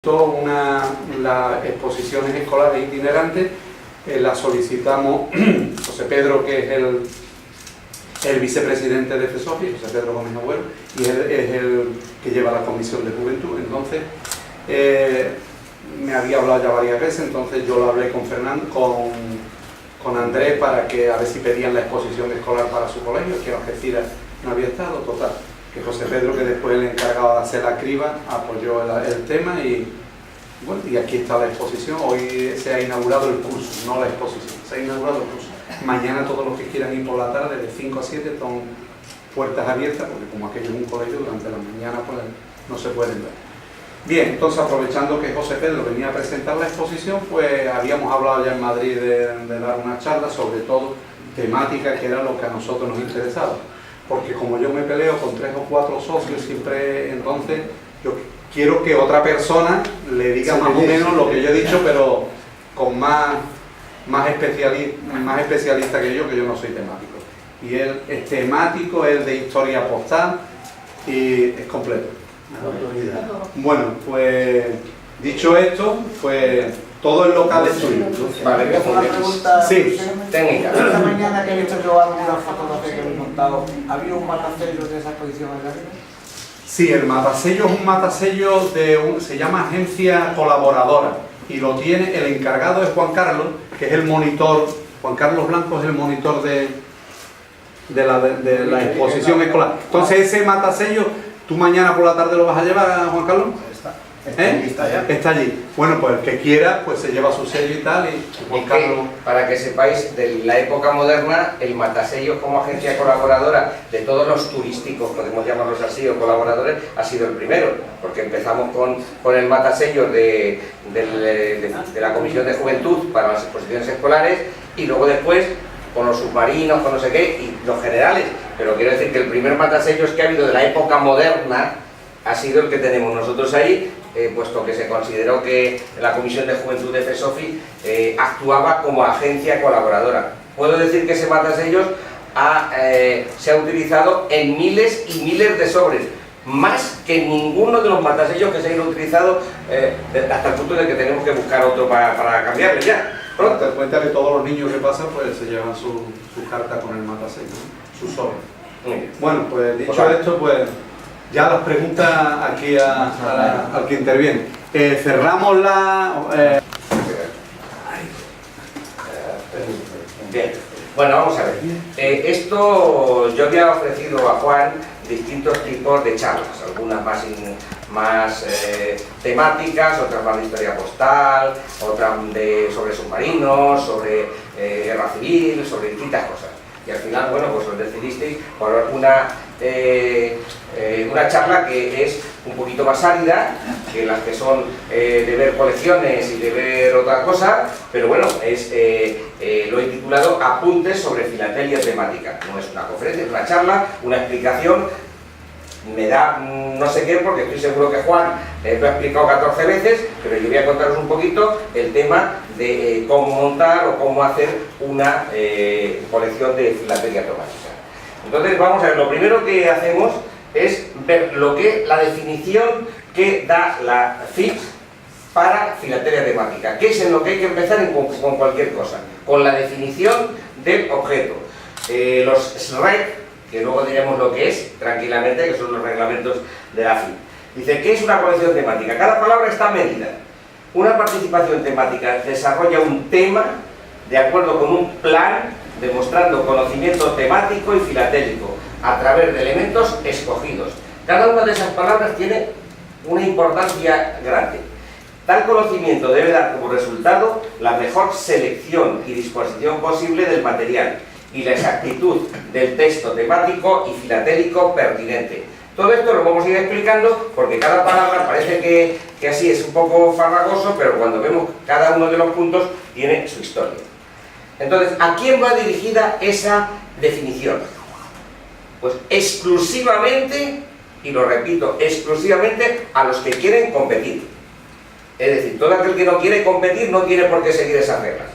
Las exposiciones escolares itinerantes, las solicitamos José Pedro, que es el vicepresidente de FESOFI, José Pedro Gómez Agüero, y es el que lleva la Comisión de Juventud. Entonces, me había hablado ya varias veces, entonces yo lo hablé con Fernando, con Andrés, para que a ver si pedían la exposición escolar para su colegio, que Algeciras no había estado, total. Que José Pedro, que después el encargado de hacer la criba, apoyó el tema y bueno, y aquí está la exposición. Hoy se ha inaugurado el curso, no la exposición, se ha inaugurado el curso. Mañana todos los que quieran ir por la tarde, de 5 a 7, son puertas abiertas, porque como aquello es un colegio, durante la mañana pues no se pueden ver. Bien, entonces aprovechando que José Pedro venía a presentar la exposición, pues habíamos hablado ya en Madrid de dar una charla, sobre todo temática, que era lo que a nosotros nos interesaba. Porque como yo me peleo con 3 o 4 socios, siempre entonces yo quiero que otra persona le diga más o menos lo que yo he dicho, pero con más especialista que yo no soy temático. Y él es temático, es de historia postal y es completo. Bueno, pues dicho esto, pues todo el local es suyo. Vale, voy a hacer una pregunta técnica. Esta mañana que he visto yo alguna fotografía que me he montado, ¿había un matasellos de esa exposición en la vida? Sí, el matasello es un matasello se llama Agencia Colaboradora, y lo tiene el encargado, es Juan Carlos, que es el monitor. Juan Carlos Blanco es el monitor de la exposición escolar. Entonces ese matasello, ¿tú mañana por la tarde lo vas a llevar, Juan Carlos? Está allí. Bueno, pues el que quiera, pues se lleva su sello y tal. Y Juan Carlos... Para que sepáis, de la época moderna, el matasello como agencia colaboradora de todos los turísticos, podemos llamarlos así, o colaboradores, ha sido el primero, porque empezamos con el matasello de la Comisión de Juventud para las exposiciones escolares, y luego después con los submarinos, con no sé qué, y los generales. Pero quiero decir que el primer matasellos que ha habido de la época moderna ha sido el que tenemos nosotros ahí, puesto que se consideró que la Comisión de Juventud de FESOFI actuaba como agencia colaboradora. Puedo decir que ese matasellos se ha utilizado en miles y miles de sobres, más que ninguno de los matasellos que se hayan utilizado, hasta el punto de que tenemos que buscar otro para cambiarle ya. Pero te das cuenta que todos los niños que pasan pues se llevan su carta con el matasello, ¿no? Su sobre. Bueno, pues dicho esto, pues ya las preguntas aquí al que interviene. Cerramos la... Bien, bueno, vamos a ver. Esto yo había ofrecido a Juan distintos tipos de charlas, algunas más temáticas, otras más de historia postal, otras sobre submarinos, sobre guerra civil, sobre distintas cosas. Y al final, bueno, pues os decidisteis por una charla que es un poquito más árida que las que son de ver colecciones y de ver otra cosa, pero bueno, lo he titulado Apuntes sobre filatelia temática. No es una conferencia, es una charla, una explicación. Me da no sé qué, porque estoy seguro que Juan lo ha explicado 14 veces, pero yo voy a contaros un poquito el tema de cómo montar o cómo hacer una colección de filatelia temática. Entonces vamos a ver, lo primero que hacemos es ver la definición que da la FIP para filatelia temática, que es en lo que hay que empezar con cualquier cosa, con la definición del objeto. Los SREC, que luego diremos lo que es, tranquilamente, que son los reglamentos de la FIP. Dice, ¿qué es una colección temática? Cada palabra está medida. Una participación temática desarrolla un tema de acuerdo con un plan, demostrando conocimiento temático y filatélico, a través de elementos escogidos. Cada una de esas palabras tiene una importancia grande. Tal conocimiento debe dar como resultado la mejor selección y disposición posible del material y la exactitud del texto temático y filatélico pertinente. Todo esto lo vamos a ir explicando porque cada palabra parece que así es un poco farragoso, pero cuando vemos cada uno de los puntos tiene su historia. Entonces, ¿a quién va dirigida esa definición? Pues exclusivamente, y lo repito, exclusivamente a los que quieren competir. Es decir, todo aquel que no quiere competir no tiene por qué seguir esas reglas.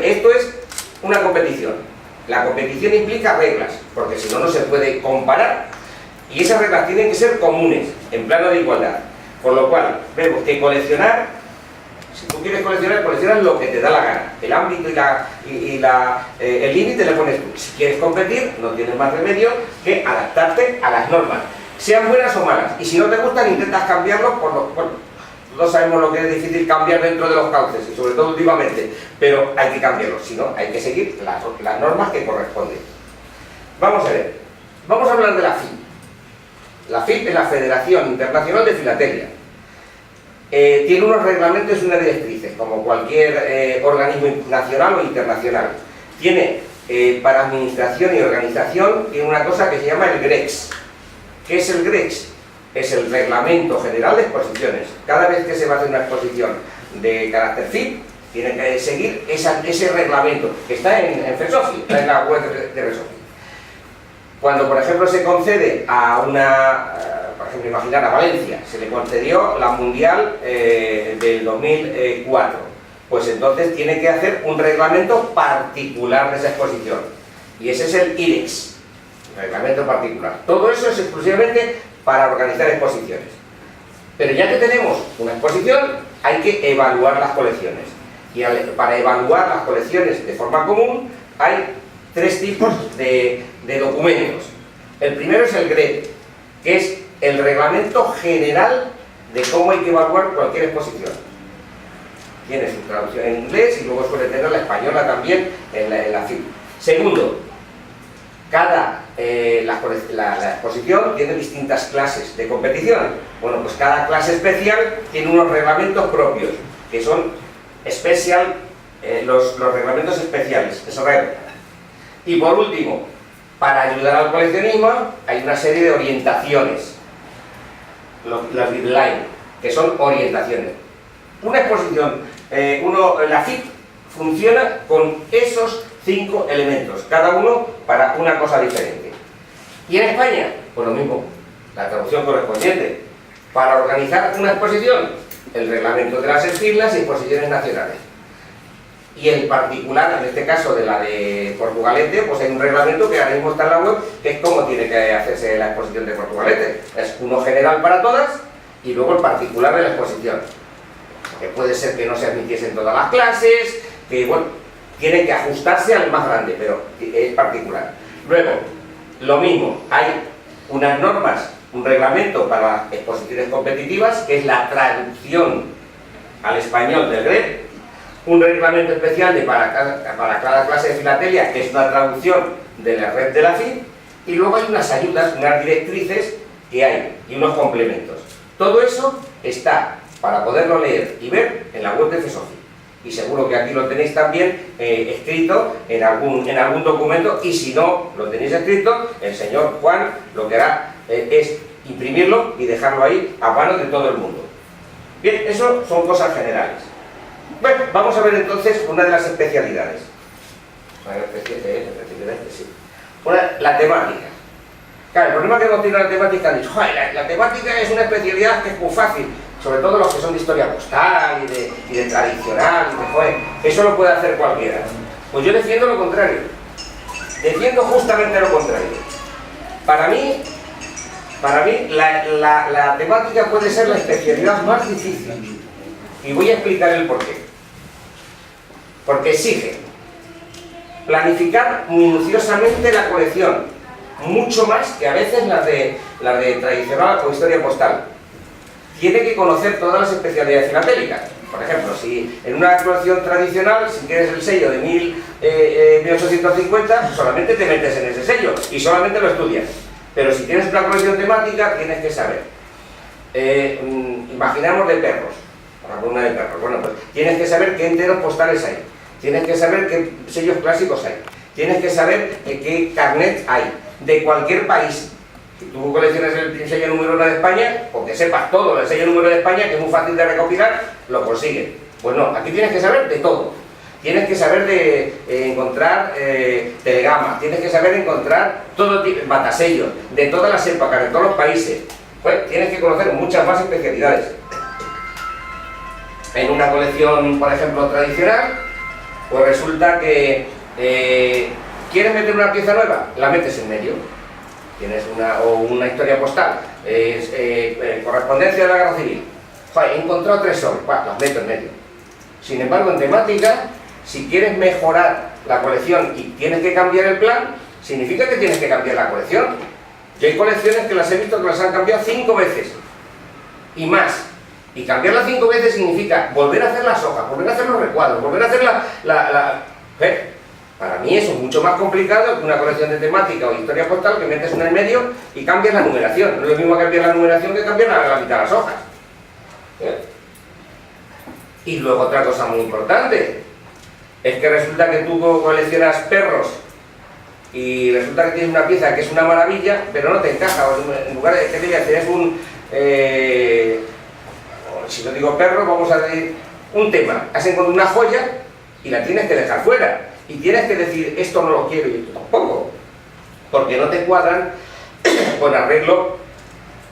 Esto es una competición. La competición implica reglas, porque si no, no se puede comparar. Y esas reglas tienen que ser comunes, en plano de igualdad. Con lo cual, vemos que coleccionar, si tú quieres coleccionar, coleccionas lo que te da la gana. El ámbito y el límite le pones tú. Si quieres competir, no tienes más remedio que adaptarte a las normas, sean buenas o malas. Y si no te gustan, intentas cambiarlos por los... Bueno, todos sabemos lo que es difícil cambiar dentro de los cauces, y sobre todo últimamente, pero hay que cambiarlos, si no, hay que seguir las normas que corresponden. Vamos a ver, vamos a hablar de la FIP. La FIP es la Federación Internacional de Filatelia. Tiene unos reglamentos y unas directrices, como cualquier organismo nacional o internacional. Tiene, para administración y organización, tiene una cosa que se llama el GREX. ¿Qué es el GREX? Es el Reglamento General de Exposiciones. Cada vez que se va a hacer una exposición de carácter FIP, tiene que seguir ese reglamento, que está en FESOFI, está en la web de FESOFI. Cuando, por ejemplo, se concede a por ejemplo, imaginar a Valencia, se le concedió la Mundial del 2004, pues entonces tiene que hacer un reglamento particular de esa exposición. Y ese es el IREX, reglamento particular. Todo eso es exclusivamente para organizar exposiciones. Pero ya que tenemos una exposición, hay que evaluar las colecciones. Y para evaluar las colecciones de forma común, hay tres tipos de documentos. El primero es el GREP, que es el Reglamento General de cómo hay que evaluar cualquier exposición. Tiene su traducción en inglés y luego suele tener la española también en la FIP. Segundo, la exposición tiene distintas clases de competición. Bueno, pues cada clase especial tiene unos reglamentos propios, que son los reglamentos especiales, SREP. Y por último, para ayudar al coleccionismo, hay una serie de orientaciones, las guidelines, que son orientaciones. Una exposición, la FIP funciona con esos 5 elementos, cada uno para una cosa diferente. Y en España, pues lo mismo, la traducción correspondiente. Para organizar una exposición, el reglamento de las siglas y exposiciones nacionales. Y en particular, en este caso de la de Portugalete, pues hay un reglamento que ahora mismo está en la web, que es cómo tiene que hacerse la exposición de Portugalete. Es uno general para todas y luego el particular de la exposición. Que puede ser que no se admitiesen todas las clases, que bueno, tiene que ajustarse al más grande, pero es particular. Luego, lo mismo, hay unas normas, un reglamento para exposiciones competitivas, que es la traducción al español del GREP, un reglamento especial para cada clase de filatelia, que es una traducción de la red de la FIP, y luego hay unas ayudas, unas directrices que hay, y unos complementos. Todo eso está para poderlo leer y ver en la web de FESOFI. Y seguro que aquí lo tenéis también escrito en algún documento, y si no lo tenéis escrito, el señor Juan lo que hará es imprimirlo y dejarlo ahí a mano de todo el mundo. Bien, eso son cosas generales. Bueno, vamos a ver entonces una de las especialidades. La temática. Claro, el problema que hemos tenido la temática es que la temática es una especialidad que es muy fácil, sobre todo los que son de historia postal y de tradicional, eso lo puede hacer cualquiera. Pues yo defiendo lo contrario. Defiendo justamente lo contrario. Para mí la temática puede ser la especialidad más difícil. Y voy a explicar el porqué. Porque exige planificar minuciosamente la colección, mucho más que a veces las de tradicional o historia postal. Tiene que conocer todas las especialidades filatélicas. Por ejemplo, si en una colección tradicional, si tienes el sello de 1850, solamente te metes en ese sello y solamente lo estudias. Pero si tienes una colección temática, tienes que saber. Imaginamos de perros, por ejemplo, una de perros. Bueno, pues tienes que saber qué enteros postales hay. Tienes que saber qué sellos clásicos hay. Tienes que saber qué carnet hay. De cualquier país. Si tú coleccionas el sello número 1 de España, o que sepas todo del sello número de España, que es muy fácil de recopilar, lo consigues. Pues no, aquí tienes que saber de todo. Tienes que saber de encontrar telegramas, tienes que saber encontrar todo tipo de matasellos, de todas las épocas, de todos los países. Pues tienes que conocer muchas más especialidades. En una colección, por ejemplo, tradicional, pues resulta que ¿quieres meter una pieza nueva? La metes en medio. Tienes una historia postal, correspondencia de la Guerra Civil, Joder, he encontrado 3 sobres, las meto en medio. Sin embargo, en temática, si quieres mejorar la colección y tienes que cambiar el plan, significa que tienes que cambiar la colección. Yo hay colecciones que las he visto que las han cambiado 5 veces y más. Y cambiarlas 5 veces significa volver a hacer las hojas, volver a hacer los recuadros, volver a hacer Para mí eso es mucho más complicado que una colección de temática o historia postal que metes una en medio y cambias la numeración. No es lo mismo cambiar la numeración que cambiar la mitad de las hojas. Y luego otra cosa muy importante es que resulta que tú coleccionas perros y resulta que tienes una pieza que es una maravilla, pero no te encaja. En lugar de que te voy a hacer es un... si no digo perro, vamos a decir un tema. Has encontrado una joya y la tienes que dejar fuera. Y tienes que decir, esto no lo quiero y esto tampoco. Porque no te cuadran con arreglo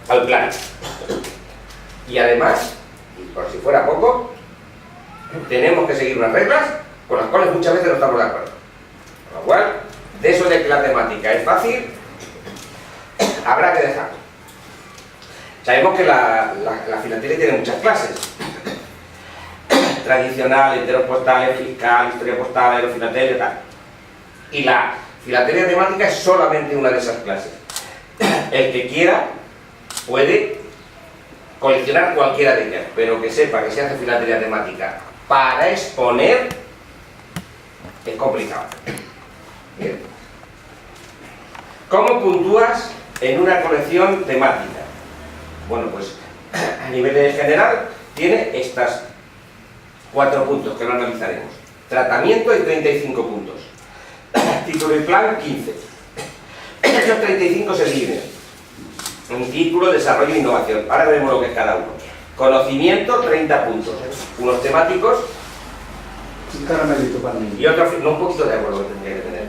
al plan. Y además, y por si fuera poco, tenemos que seguir unas reglas con las cuales muchas veces no estamos de acuerdo. Con lo cual, de eso de que la temática es fácil, habrá que dejarlo. Sabemos que la filatelia tiene muchas clases. Tradicional, heteropostal, fiscal, historia postal, aerofilatelia, tal. Y la filatelia temática es solamente una de esas clases. El que quiera puede coleccionar cualquiera de ellas, pero que sepa que se hace filatelia temática para exponer es complicado. Bien. ¿Cómo puntúas en una colección temática? Bueno, pues a nivel general tiene estas 4 puntos que lo analizaremos. Tratamiento y 35 puntos. Título y plan, 15. Esos 35 se dividen en título, desarrollo e innovación. Ahora veremos lo que es cada uno. Conocimiento, 30 puntos. Unos temáticos. Un caramelito para mí. Y otro, no, un poquito de agua lo que tendría que tener.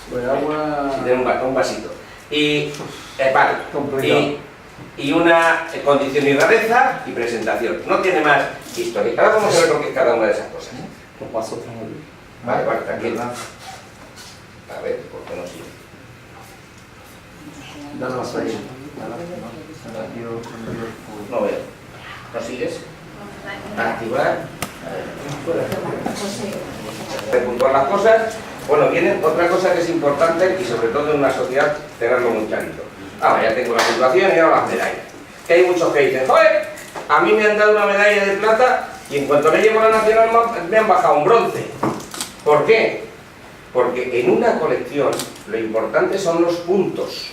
Pues agua... Sí, tener un vasito. Y, vale. Y una condición y rareza y presentación. No tiene más historia. Ahora vamos a ver lo que es cada una de esas cosas. Vale, vale, tranquilo. A ver, ¿por qué no sigue? No veo. ¿No sigues? Activar. Repuntuar las cosas. Bueno, viene otra cosa que es importante y sobre todo en una sociedad tenerlo muy clarito. Ya tengo la puntuación y ahora las medallas. Que hay muchos que dicen, joder, a mí me han dado una medalla de plata y en cuanto me llevo a la nacional me han bajado un bronce. ¿Por qué? Porque en una colección lo importante son los puntos.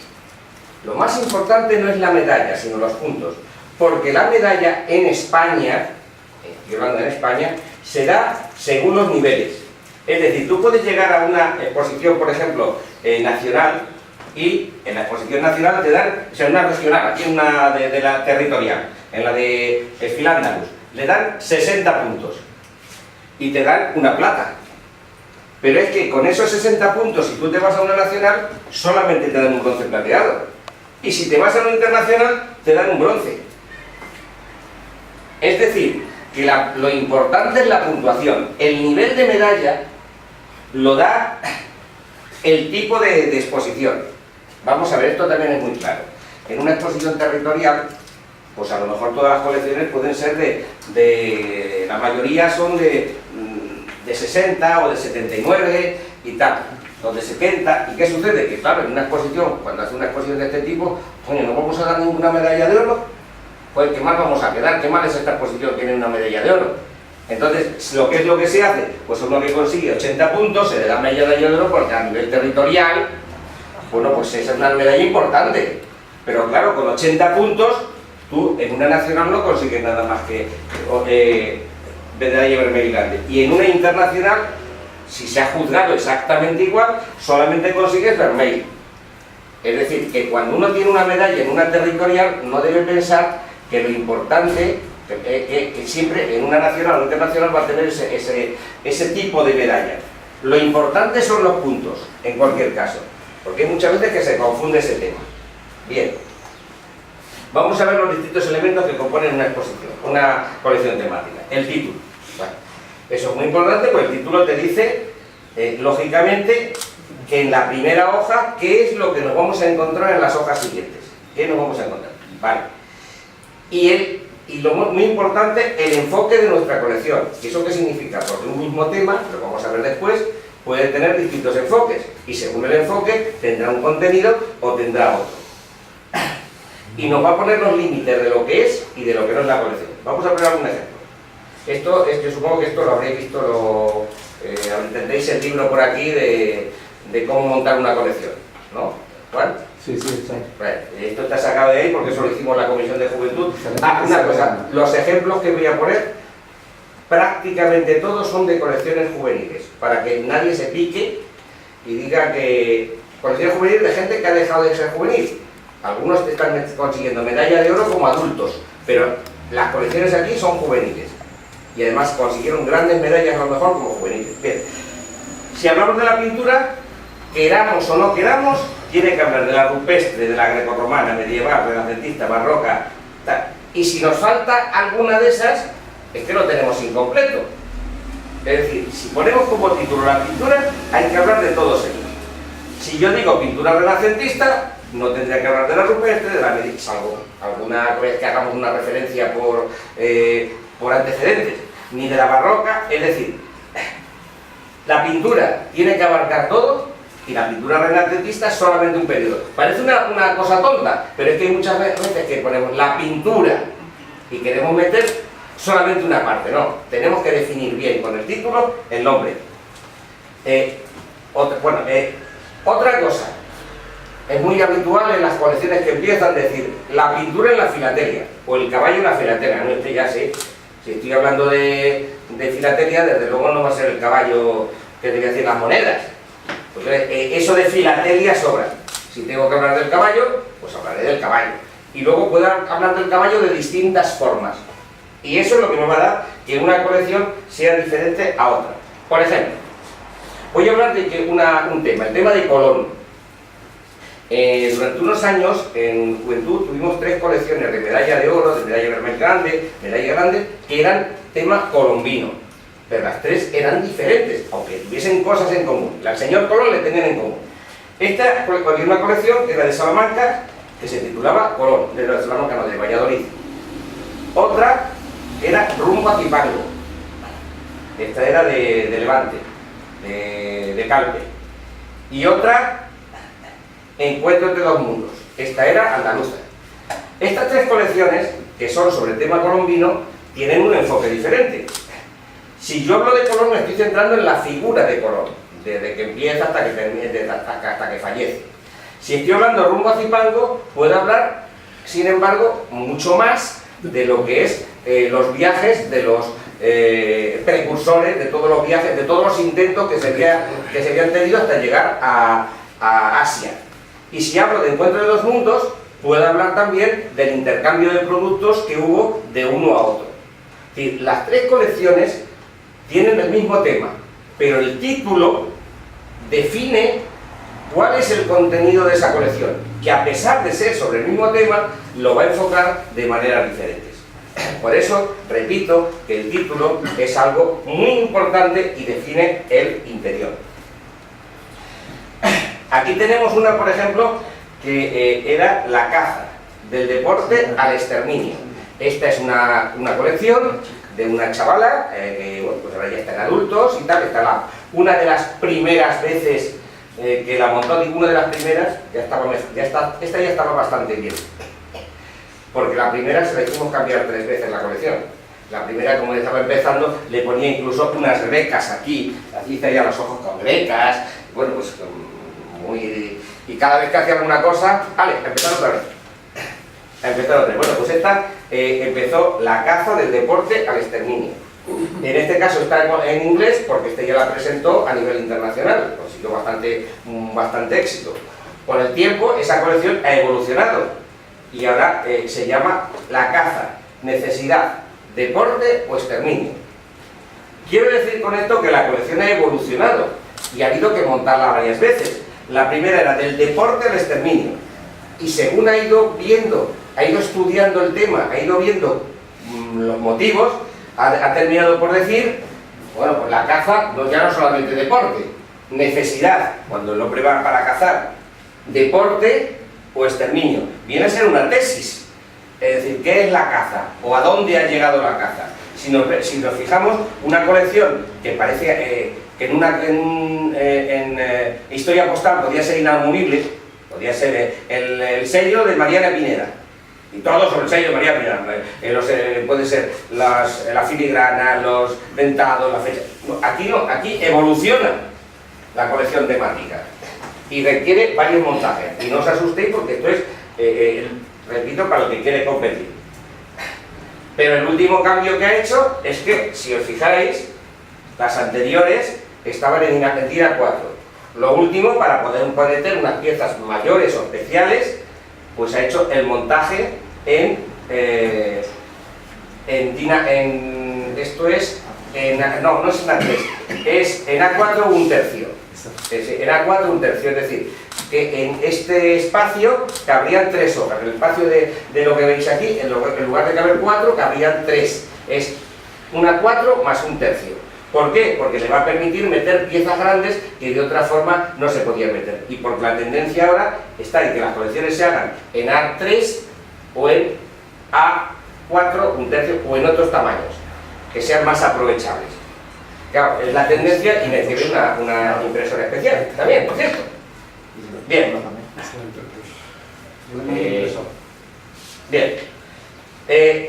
Lo más importante no es la medalla, sino los puntos. Porque la medalla en España, estoy hablando en España, se da según los niveles. Es decir, tú puedes llegar a una exposición, por ejemplo, nacional, y en la exposición nacional te dan, o sea, una regional, aquí en una de la territorial, en la de Esfilándalus, le dan 60 puntos y te dan una plata. Pero es que con esos 60 puntos, si tú te vas a una nacional, solamente te dan un bronce plateado. Y si te vas a una internacional, te dan un bronce. Es decir, que lo importante es la puntuación. El nivel de medalla lo da el tipo de exposición. Vamos a ver, esto también es muy claro. En una exposición territorial, pues a lo mejor todas las colecciones pueden ser la mayoría son de 60 o de 79 y tal, o de 70. ¿Y qué sucede? Que claro, en una exposición, cuando hace una exposición de este tipo, coño, no vamos a dar ninguna medalla de oro, pues ¿qué más vamos a quedar? ¿Qué mal es esta exposición? Tiene una medalla de oro. Entonces, ¿lo que se hace? Pues uno que consigue 80 puntos se le da medalla de oro porque a nivel territorial, bueno, pues esa es una medalla importante. Pero claro, con 80 puntos, tú en una nacional no consigues nada más que medalla vermelha. Y en una internacional, si se ha juzgado exactamente igual, solamente consigues vermelho. Es decir, que cuando uno tiene una medalla en una territorial, no debe pensar que lo importante, que siempre en una nacional o una internacional va a tener ese tipo de medalla. Lo importante son los puntos, en cualquier caso, porque hay muchas veces que se confunde ese tema. Bien, vamos a ver los distintos elementos que componen una exposición, una colección temática. El título. Bueno, eso es muy importante, porque el título te dice, lógicamente, que en la primera hoja, ¿qué es lo que nos vamos a encontrar en las hojas siguientes? ¿Qué nos vamos a encontrar? Vale. Y y lo muy importante, el enfoque de nuestra colección. ¿Y eso qué significa? Porque un mismo tema, lo vamos a ver después, puede tener distintos enfoques, y según el enfoque tendrá un contenido o tendrá otro. Y nos va a poner los límites de lo que es y de lo que no es la colección. Vamos a poner algún ejemplo. Esto, yo supongo que esto lo habréis visto, tendréis el libro por aquí de cómo montar una colección, ¿no? ¿Cuál? Sí, sí, sí. Bueno, esto está sacado de ahí porque eso lo hicimos en la Comisión de Juventud. Una cosa, los ejemplos que voy a poner, prácticamente todos son de colecciones juveniles, para que nadie se pique y diga que colecciones juveniles de gente que ha dejado de ser juvenil. Algunos están consiguiendo medalla de oro como adultos, pero las colecciones aquí son juveniles. Y además consiguieron grandes medallas a lo mejor como juveniles. Bien, si hablamos de la pintura, queramos o no queramos, tiene que hablar de la rupestre, de la grecorromana, medieval, renacentista, barroca, tal. Y si nos falta alguna de esas, es que lo tenemos incompleto. Es decir, si ponemos como título la pintura, hay que hablar de todos ellos. Si yo digo pintura renacentista, no tendría que hablar de la rupestre, de la medieval, salvo alguna vez que hagamos una referencia por antecedentes, ni de la barroca. Es decir, la pintura tiene que abarcar todo, y la pintura renacentista es solamente un periodo. Parece una cosa tonta, pero es que hay muchas veces que ponemos la pintura y queremos meter solamente una parte. No, tenemos que definir bien con el título el nombre. Otra cosa, es muy habitual en las colecciones que empiezan a decir la pintura en la filatelia, o el caballo en la filatelia. No, este ya sé, si estoy hablando de filatelia, desde luego no va a ser el caballo que te voy a decir las monedas. Pues eso de filatelia sobra. Si tengo que hablar del caballo, pues hablaré del caballo. Y luego puedo hablar del caballo de distintas formas. Y eso es lo que nos va a dar que una colección sea diferente a otra. Por ejemplo, voy a hablar de un tema, el tema de Colón. Durante unos años, en Juventud, tuvimos 3 colecciones de medalla de oro, de medalla grande, que eran tema colombino. Pero las 3 eran diferentes, aunque tuviesen cosas en común. Al señor Colón le tenían en común. Esta había una colección que era de Salamanca, que se titulaba Colón, de Salamanca, no, de Valladolid. Otra era Rumbo a Zipango. Esta era de Levante, de Calpe. Y otra, Encuentro entre dos mundos. Esta era andaluza. Estas 3 colecciones, que son sobre el tema colombino, tienen un enfoque diferente. Si yo hablo de Colón, me estoy centrando en la figura de Colón, desde que empieza hasta que fallece. Si estoy hablando Rumbo a Zipango, puedo hablar, sin embargo, mucho más de lo que es los viajes de los precursores, de todos los viajes, de todos los intentos que se habían tenido hasta llegar a Asia. Y si hablo de Encuentro de dos mundos, puedo hablar también del intercambio de productos que hubo de uno a otro. Es decir, las 3 colecciones tienen el mismo tema, pero el título define cuál es el contenido de esa colección, que a pesar de ser sobre el mismo tema, lo va a enfocar de maneras diferentes. Por eso, repito, que el título es algo muy importante y define el interior. Aquí tenemos una, por ejemplo, que era la caza, del deporte al exterminio. Esta es una colección de una chavala, que bueno, pues ahora ya están adultos y tal, una de las primeras veces que la montó, ninguna de las primeras, esta ya estaba bastante bien. Porque la primera se la hicimos cambiar 3 veces la colección. La primera, como estaba empezando, le ponía incluso unas grecas aquí hice ya los ojos con grecas, bueno, pues y cada vez que hacía alguna cosa, vale, empezar otra vez. Bueno, pues esta empezó la caza del deporte al exterminio. En este caso está en inglés porque este ya la presentó a nivel internacional, consiguió bastante éxito. Con el tiempo esa colección ha evolucionado y ahora se llama la caza, necesidad, deporte o exterminio. Quiero decir con esto que la colección ha evolucionado y ha habido que montarla varias veces. La primera era del deporte al exterminio y según ha ido viendo, ha ido estudiando el tema, ha ido viendo los motivos, ha terminado por decir, bueno, pues la caza ya no solamente deporte, necesidad, cuando el hombre va para cazar, deporte o exterminio. Viene a ser una tesis, Es decir, ¿qué es la caza? ¿O a dónde ha llegado la caza? Si nos fijamos, una colección que parece que en historia postal podía ser inamovible, podía ser el sello de Mariana Pineda, y todo sobre el sello de Mariana Pineda, puede ser la filigrana, los dentados, la fecha. Aquí no, aquí evoluciona la colección temática y requiere varios montajes. Y no os asustéis porque esto es, repito, para lo que quiere competir. Pero el último cambio que ha hecho es que, si os fijáis, las anteriores estaban en tira 4. Lo último, para poder meter unas piezas mayores o especiales, pues ha hecho el montaje esto es, no es en A3, es en A4 un tercio. En A4 un tercio, es decir, que en este espacio cabrían 3 hojas. En el espacio de lo que veis aquí, en lugar de caber 4, cabrían 3. Es una A4 más un tercio. ¿Por qué? Porque le va a permitir meter piezas grandes que de otra forma no se podían meter. Y porque la tendencia ahora está en que las colecciones se hagan en A3 o en A4, un tercio, o en otros tamaños, que sean más aprovechables. Claro, es la tendencia y me sirve una impresora especial también, por cierto. Bien. Bien.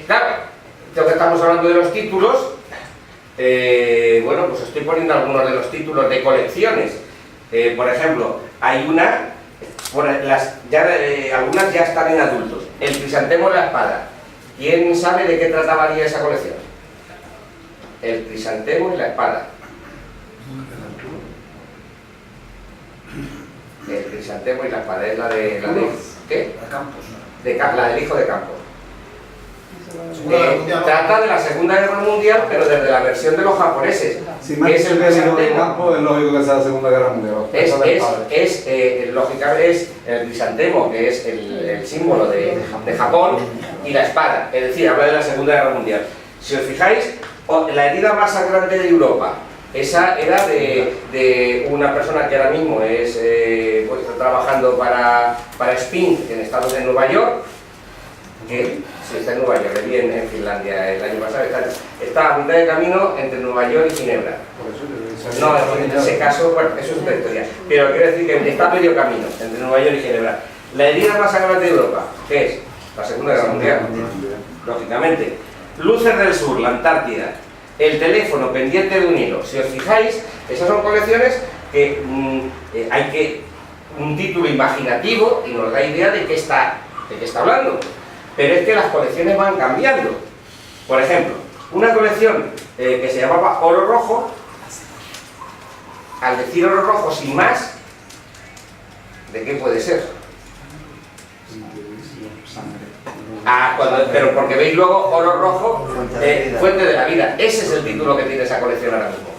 Claro, ya que estamos hablando de los títulos, bueno, pues estoy poniendo algunos de los títulos de colecciones. Por ejemplo, hay una, algunas ya están en adultos. El crisantemo y la espada. ¿Quién sabe de qué trataría esa colección? El crisantemo y la espada. El crisantemo y la espada es la de ¿qué? La del hijo de Campos. Trata de la Segunda Guerra Mundial, pero desde la versión de los japoneses. Si me dice el hijo de Campos, es lógico que sea la Segunda Guerra Mundial. Lógicamente es el crisantemo, que es el símbolo de Japón, y la espada, es decir, habla de la Segunda Guerra Mundial. Si os fijáis, la herida más sangrante de Europa, esa era de una persona que ahora mismo es, pues, está trabajando para Spin en Estados de Nueva York, que sí, está en Nueva York, vi en Finlandia el año pasado, está a mitad de camino entre Nueva York y Ginebra. No, en ese caso, bueno, eso es otra historia, pero quiero decir que está a medio camino entre Nueva York y Ginebra. La herida más sangrante de Europa, ¿qué es? La Segunda Guerra Mundial, lógicamente. Luces del Sur, la Antártida. El teléfono pendiente de un hilo. Si os fijáis, esas son colecciones que hay un título imaginativo y nos da idea de qué está hablando. Pero es que las colecciones van cambiando. Por ejemplo, una colección que se llamaba Oro Rojo, al decir oro rojo sin más, ¿de qué puede ser? Pero porque veis luego oro rojo, fuente de la vida. Ese es el título que tiene esa colección ahora mismo.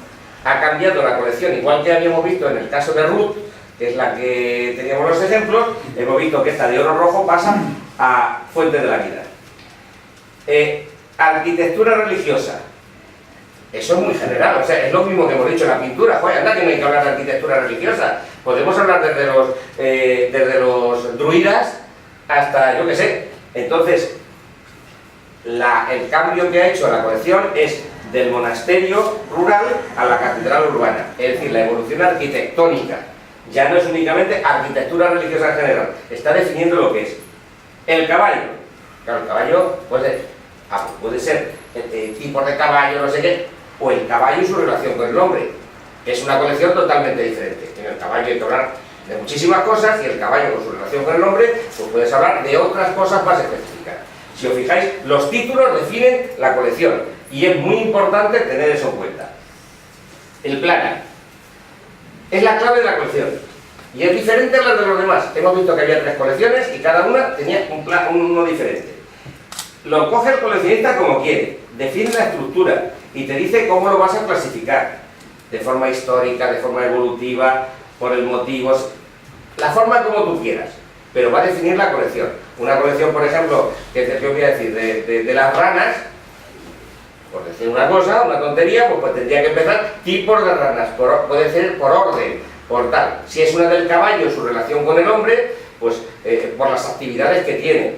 Ha cambiado la colección, igual que habíamos visto en el caso de Ruth, que es la que teníamos los ejemplos. Hemos visto que esta de oro rojo pasa a fuente de la vida. Arquitectura religiosa. Eso es muy general, o sea, es lo mismo que hemos dicho en la pintura. Joder, anda que no hay que hablar de arquitectura religiosa. Podemos hablar desde los druidas hasta, yo qué sé. Entonces, el cambio que ha hecho la colección es del monasterio rural a la catedral urbana. Es decir, la evolución arquitectónica. Ya no es únicamente arquitectura religiosa en general. Está definiendo lo que es. El caballo. Claro, el caballo puede ser tipos de caballo, no sé qué, o el caballo y su relación con el hombre. Es una colección totalmente diferente. En el caballo hay que hablar de muchísimas cosas, y el caballo con su relación con el hombre, pues puedes hablar de otras cosas más específicas. Si os fijáis, los títulos definen la colección, y es muy importante tener eso en cuenta. El plana es la clave de la colección, y es diferente a la de los demás. Hemos visto que había 3 colecciones, y cada una tenía uno diferente. Lo coge el coleccionista como quiere, define la estructura, y te dice cómo lo vas a clasificar, de forma histórica, de forma evolutiva, por el motivo, la forma como tú quieras, pero va a definir la colección. Una colección, por ejemplo, que yo voy a decir, de las ranas, por decir una cosa, una tontería, pues tendría que empezar tipos de ranas, puede ser por orden, por tal. Si es una del caballo, su relación con el hombre, pues por las actividades que tiene.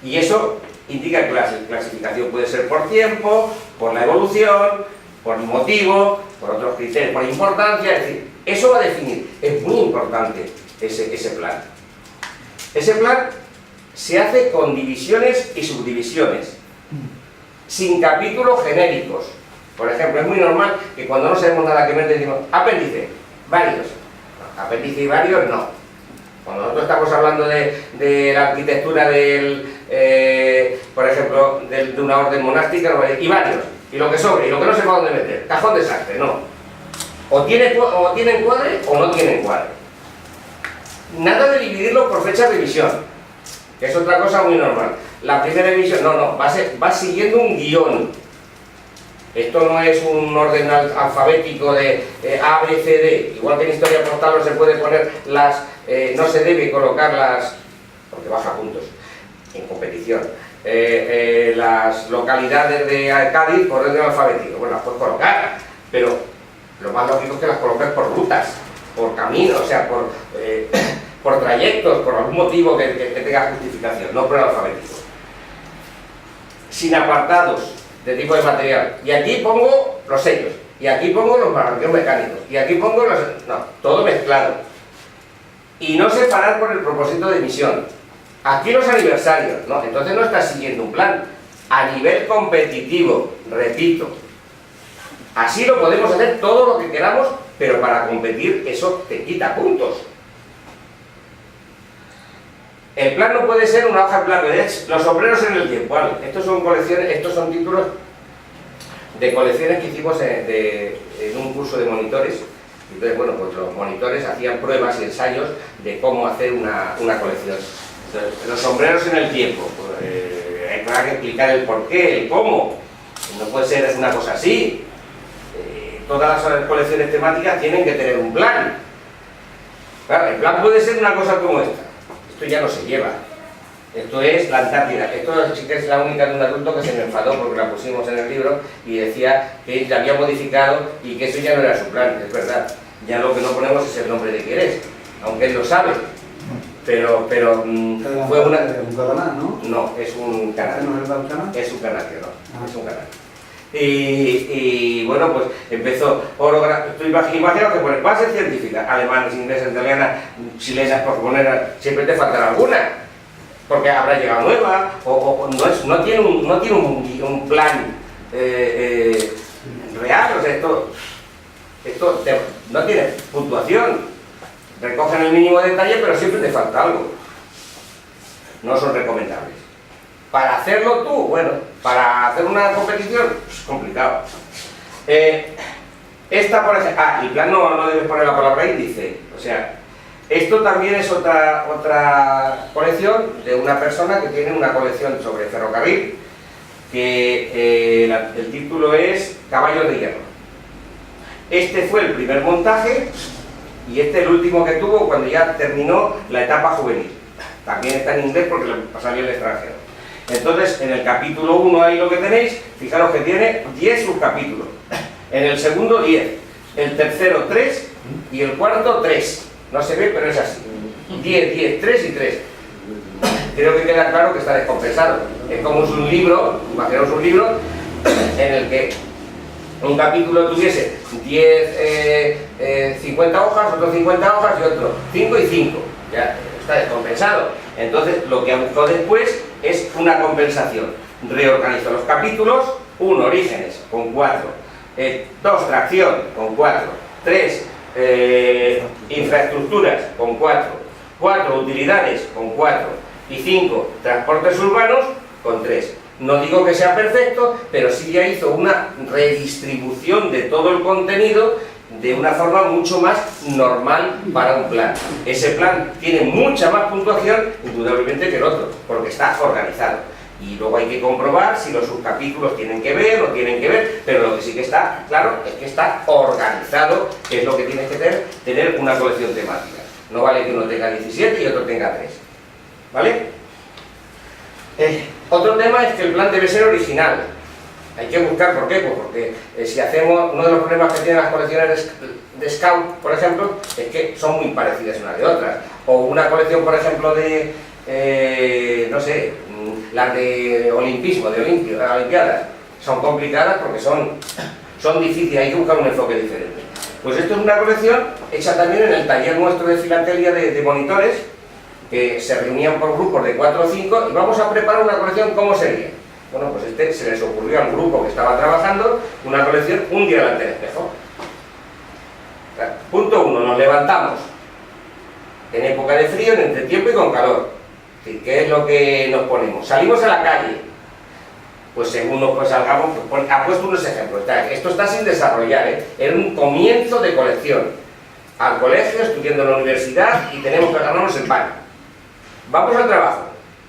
Y eso indica que la clasificación puede ser por tiempo, por la evolución, por motivo, por otros criterios, por importancia, es decir, eso va a definir, es muy importante ese plan. Ese plan se hace con divisiones y subdivisiones, sin capítulos genéricos. Por ejemplo, es muy normal que cuando no sabemos nada que ver decimos apéndice, varios. Apéndice y varios no. Cuando nosotros estamos hablando de la arquitectura del, por ejemplo, de una orden monástica, y varios, y lo que sobre, y lo que no sepa dónde meter, cajón desastre, no. O tienen cuadre o no tienen cuadre. Nada de dividirlo por fecha de emisión, que es otra cosa muy normal. La primera emisión, no, va siguiendo un guión. Esto no es un orden alfabético de A, B, C, D. Igual que en historia postal no se puede poner no se debe colocar porque baja puntos en competición, las localidades de Cádiz por orden alfabético. Bueno, las puedes colocar, pero lo más lógico es que las coloques por rutas, por caminos, o sea, por trayectos, por algún motivo que tenga justificación, no por el alfabético. Sin apartados de tipo de material. Y aquí pongo los sellos, y aquí pongo los marcadores mecánicos, y aquí pongo los... No, todo mezclado. Y no separar por el propósito de emisión. Aquí los aniversarios, ¿no? Entonces no estás siguiendo un plan. A nivel competitivo, repito. Así lo podemos hacer todo lo que queramos, pero para competir eso te quita puntos. El plan no puede ser una hoja en blanco. Los sombreros en el tiempo, ¿vale? Estos son colecciones, estos son títulos de colecciones que hicimos en un curso de monitores. Entonces, bueno, pues los monitores hacían pruebas y ensayos de cómo hacer una colección. Entonces, los sombreros en el tiempo, pues, hay que explicar el por qué, el cómo. No puede ser una cosa así. Todas las colecciones temáticas tienen que tener un plan. Claro, el plan puede ser una cosa como esta. Esto ya no se lleva. Esto es la Antártida. Esto sí que es la única de un adulto que se me enfadó porque la pusimos en el libro y decía que la había modificado y que eso ya no era su plan. Es verdad. Ya lo que no ponemos es el nombre de quién es, aunque él lo sabe. Pero fue una... un catalán, ¿no? No, es un canario. ¿No es verdad un canario? Es un canario, no. Es un canario. Y bueno, pues empezó tú imagino que por bases científicas, alemanas, inglesas, italianas, chilenas, por poner, siempre te faltará alguna, porque habrá llegado nueva, o no tiene un plan real, o sea, esto no tiene puntuación, recogen el mínimo detalle, pero siempre te falta algo, no son recomendables. Para hacerlo tú, bueno, para hacer una competición, es complicado. Esta, por ejemplo, el plan no debes poner la palabra índice, o sea, esto también es otra colección de una persona que tiene una colección sobre ferrocarril, que el título es Caballos de Hierro. Este fue el primer montaje y este el último que tuvo cuando ya terminó la etapa juvenil. También está en inglés porque lo salió el extranjero. Entonces, en el capítulo 1 ahí lo que tenéis, fijaros que tiene 10 subcapítulos. En el segundo 10, el tercero 3 y el cuarto 3. No se ve, pero es así. 10, 10, 3 y 3. Creo que queda claro que está descompensado. Es como si un libro, imaginaos un libro, en el que un capítulo tuviese 50 hojas, otro 50 hojas y otro 5 y 5. Ya está descompensado. Entonces, lo que ha buscado después es una compensación. Reorganizó los capítulos: 1, orígenes, con 4, 2, tracción, con 4, 3, infraestructuras, con 4, 4, utilidades, con 4, y 5, transportes urbanos, con 3. No digo que sea perfecto, pero sí ya hizo una redistribución de todo el contenido de una forma mucho más normal para un plan. Ese plan tiene mucha más puntuación, indudablemente, que el otro, porque está organizado. Y luego hay que comprobar si los subcapítulos tienen que ver o tienen que ver, pero lo que sí que está claro es que está organizado, que es lo que tienes que tener una colección temática. No vale que uno tenga 17 y otro tenga 3. ¿Vale? Otro tema es que el plan debe ser original. Hay que buscar, ¿por qué? Pues porque si hacemos, uno de los problemas que tienen las colecciones de Scout, por ejemplo, es que son muy parecidas unas de otras. O una colección, por ejemplo, de, no sé, las de olimpismo, de olimpiadas, son complicadas porque son difíciles, hay que buscar un enfoque diferente. Pues esto es una colección hecha también en el taller nuestro de filatelia de monitores, que se reunían por grupos de 4 o 5 y vamos a preparar una colección. ¿Cómo sería? Bueno, pues se les ocurrió al grupo que estaba trabajando una colección un día delante del espejo. Punto 1, nos levantamos en época de frío, en entretiempo y con calor. ¿Qué es lo que nos ponemos? Salimos a la calle, pues según nos salgamos, pues, ha puesto unos ejemplos. Esto está sin desarrollar, ¿eh? Era un comienzo de colección. Al colegio, estudiando en la universidad y tenemos que ganarnos el pan. Vamos al trabajo,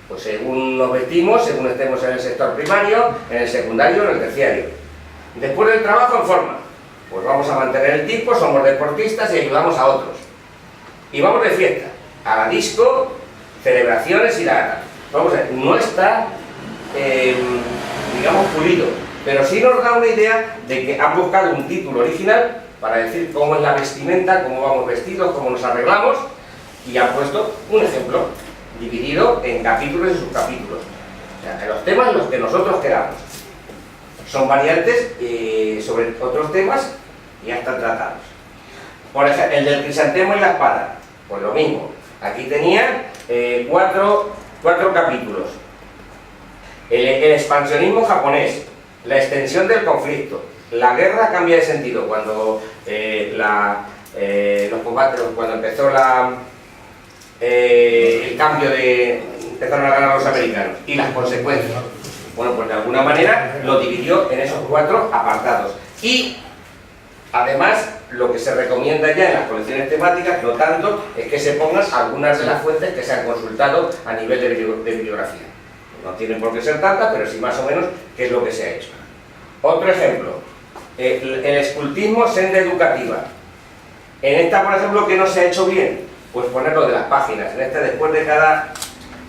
pues según nos vestimos, según estemos en el sector primario, en el secundario, en el terciario. Después del trabajo, en forma, pues vamos a mantener el tipo, somos deportistas y ayudamos a otros. Y vamos de fiesta, a la disco, celebraciones y la... Vamos a ver, no está, digamos, pulido, pero sí nos da una idea de que han buscado un título original para decir cómo es la vestimenta, cómo vamos vestidos, cómo nos arreglamos, y han puesto un ejemplo dividido en capítulos y subcapítulos, o sea, en los temas en los que nosotros queramos. Son variantes sobre otros temas y ya están tratados. Por ejemplo, el del crisantemo y la espada, pues lo mismo. Aquí tenían 4 capítulos. El expansionismo japonés, la extensión del conflicto, la guerra cambia de sentido cuando los combates, cuando empezó el cambio empezaron a ganar los americanos y las consecuencias. Bueno, pues de alguna manera lo dividió en esos 4 apartados. Y además, lo que se recomienda ya en las colecciones temáticas, no tanto, es que se pongan algunas de las fuentes que se han consultado a nivel de bibliografía. No tienen por qué ser tantas, pero sí más o menos qué es lo que se ha hecho. Otro ejemplo, el escultismo, senda educativa. En esta, por ejemplo, que no se ha hecho bien, pues ponerlo de las páginas. En este, después de cada,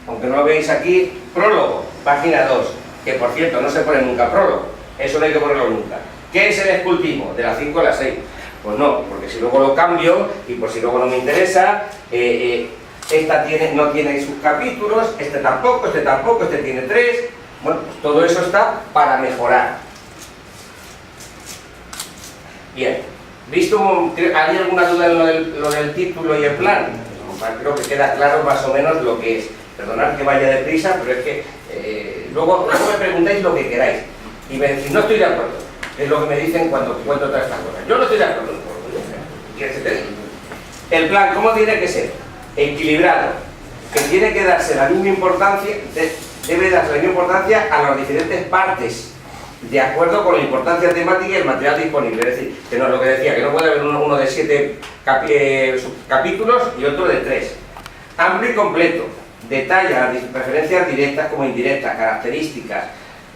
aunque no lo veis aquí, prólogo, página 2, que por cierto no se pone nunca prólogo, eso no hay que ponerlo nunca. ¿Qué es el escultismo? De las 5 a las 6. Pues no, porque si luego lo cambio y por si luego no me interesa, esta no tiene sus capítulos, este tampoco, este tiene 3. Bueno, pues todo eso está para mejorar. Bien, ¿hay alguna duda en lo del título y el plan? Creo que queda claro más o menos lo que es. Perdonad que vaya deprisa, pero es que luego me preguntáis lo que queráis y me decís, no estoy de acuerdo. Es lo que me dicen cuando cuento todas estas cosas. Yo no estoy de acuerdo. ¿Quieres que te diga? El plan, ¿cómo tiene que ser? Equilibrado. Que tiene que darse la misma importancia, debe darse la misma importancia a las diferentes partes, de acuerdo con la importancia temática y el material disponible. Es decir, que no es lo que decía, que no puede haber uno de 7 capítulos y otro de 3. Amplio y completo. Detalla las preferencias directas como indirectas, características.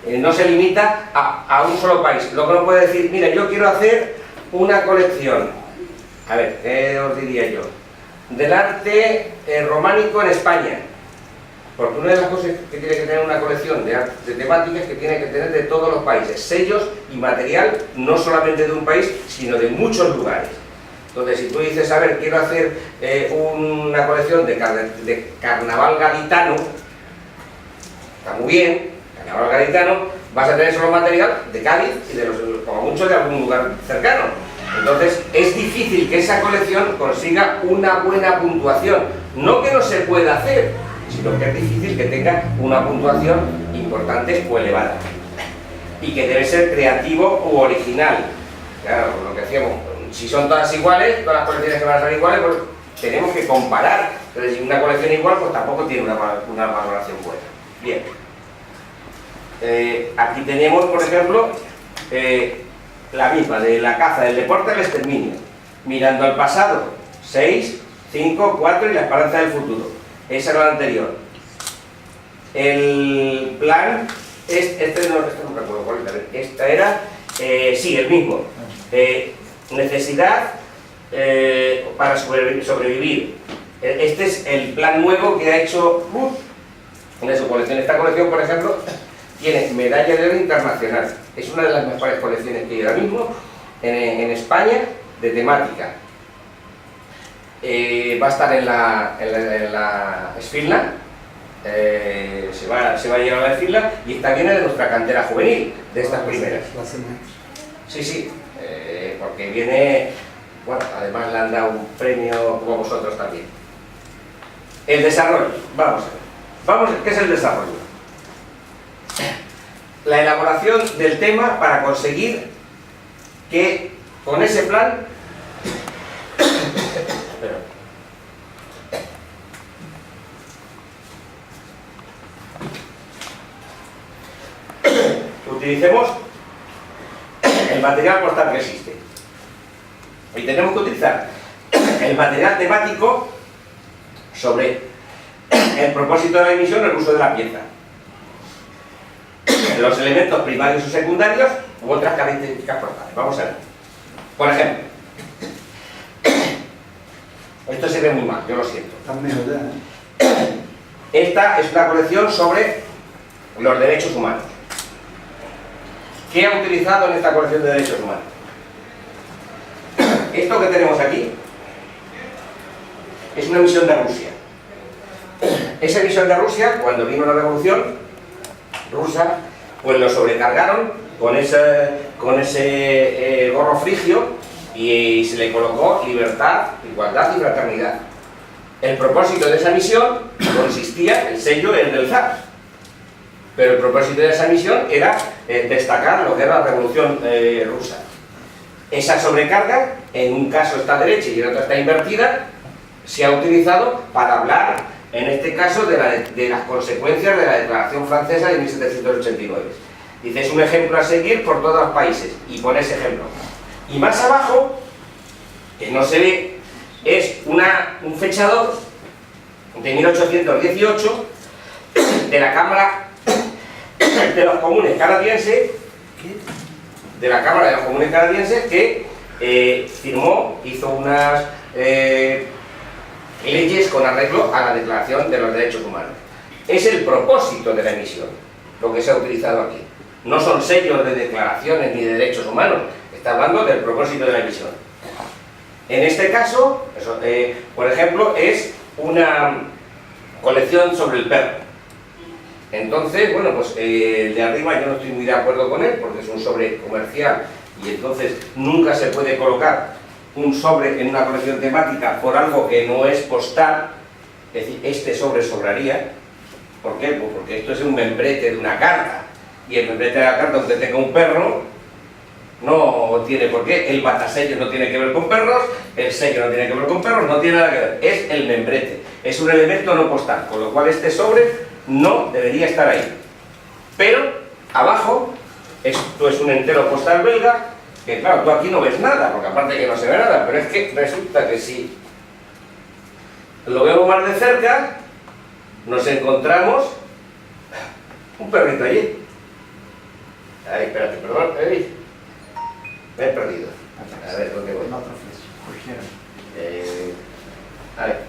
No se limita a un solo país. Lo que no puede decir, mira, yo quiero hacer una colección, a ver, ¿qué os diría yo? Del arte románico en España. Porque una de las cosas que tiene que tener una colección de temáticas es que tiene que tener de todos los países, sellos y material, no solamente de un país, sino de muchos lugares. Entonces, si tú dices, a ver, quiero hacer una colección de carnaval gaditano, está muy bien, carnaval gaditano, vas a tener solo material de Cádiz y como mucho de algún lugar cercano. Entonces, es difícil que esa colección consiga una buena puntuación. No que no se pueda hacer, sino que es difícil que tenga una puntuación importante o elevada. Y que debe ser creativo u original. Claro, lo que decíamos, si son todas iguales, todas las colecciones que van a ser iguales, pues tenemos que comparar. Entonces, si una colección igual, pues tampoco tiene una valoración buena. Bien. Aquí tenemos, por ejemplo, la misma, de la caza, del deporte al exterminio. Mirando al pasado, 6, 5, 4 y la esperanza del futuro. Esa era la anterior. El plan, este no recuerdo cuál era. Esta era, sí, el mismo. Necesidad para sobrevivir. Este es el plan nuevo que ha hecho en su colección. Esta colección, por ejemplo, tiene medalla de oro internacional. Es una de las mejores colecciones que hay ahora mismo en España de temática. Va a estar en la Esfilna se va a llegar a decirla, y esta viene de nuestra cantera juvenil, de estas primeras. Sí, porque viene, bueno, además le han dado un premio como vosotros también. El desarrollo, vamos a ver, ¿qué es el desarrollo? La elaboración del tema para conseguir que con ese plan utilicemos el material postal que existe. Y tenemos que utilizar el material temático sobre el propósito de la emisión, el uso de la pieza, los elementos primarios o secundarios u otras características postales. Vamos a ver. Por ejemplo, esto se ve muy mal, yo lo siento. Esta es una colección sobre los derechos humanos. ¿Qué ha utilizado en esta colección de derechos humanos? Esto que tenemos aquí es una emisión de Rusia. Esa emisión de Rusia, cuando vino la revolución rusa, pues lo sobrecargaron con ese gorro frigio y se le colocó libertad, igualdad y fraternidad. El propósito de esa misión consistía, el sello era del zar, pero el propósito de esa misión era destacar lo que era la revolución rusa. Esa sobrecarga, en un caso está derecha y en otro está invertida, se ha utilizado para hablar, en este caso, de las consecuencias de la Declaración Francesa de 1789. Dice, es un ejemplo a seguir por todos los países, y pone ese ejemplo. Y más abajo, que no se ve, es un fechador de 1818 de la Cámara de los Comunes canadiense, que firmó, hizo unas leyes con arreglo a la Declaración de los Derechos Humanos. Es el propósito de la emisión, lo que se ha utilizado aquí. No son sellos de declaraciones ni de derechos humanos, está hablando del propósito de la emisión. En este caso, por ejemplo, es una colección sobre el perro. Entonces, bueno, pues el de arriba yo no estoy muy de acuerdo con él, porque es un sobre comercial y entonces nunca se puede colocar un sobre en una colección temática por algo que no es postal. Es decir, este sobre sobraría. ¿Por qué? Pues porque esto es un membrete de una carta, y el membrete de la carta, aunque tenga un perro, no tiene por qué. El batasello no tiene que ver con perros, el sello no tiene que ver con perros, no tiene nada que ver, es el membrete, es un elemento no postal, con lo cual este sobre no debería estar ahí. Pero abajo, esto es un entero postal belga, que claro, tú aquí no ves nada, porque aparte que no se ve nada, pero es que resulta que si lo vemos más de cerca, nos encontramos un perrito allí. Ay, espérate, perdón, me he perdido. A ver, ¿dónde voy? A ver.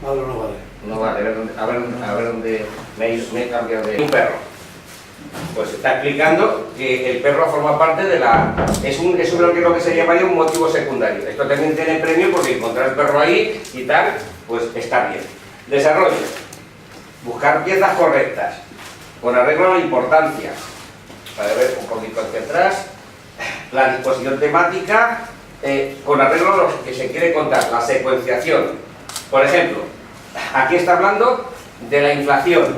No vale. No vale, a ver dónde me he cambiado de... Un perro. Pues está explicando que el perro forma parte de la... Eso es lo que se llamaría un motivo secundario. Esto también tiene premio porque encontrar el perro ahí y tal, pues está bien. Desarrollo. Buscar piezas correctas, con arreglo a la importancia. Para ver un poquito hacia atrás. La disposición temática, con arreglo a lo que se quiere contar, la secuenciación. Por ejemplo, aquí está hablando de la inflación,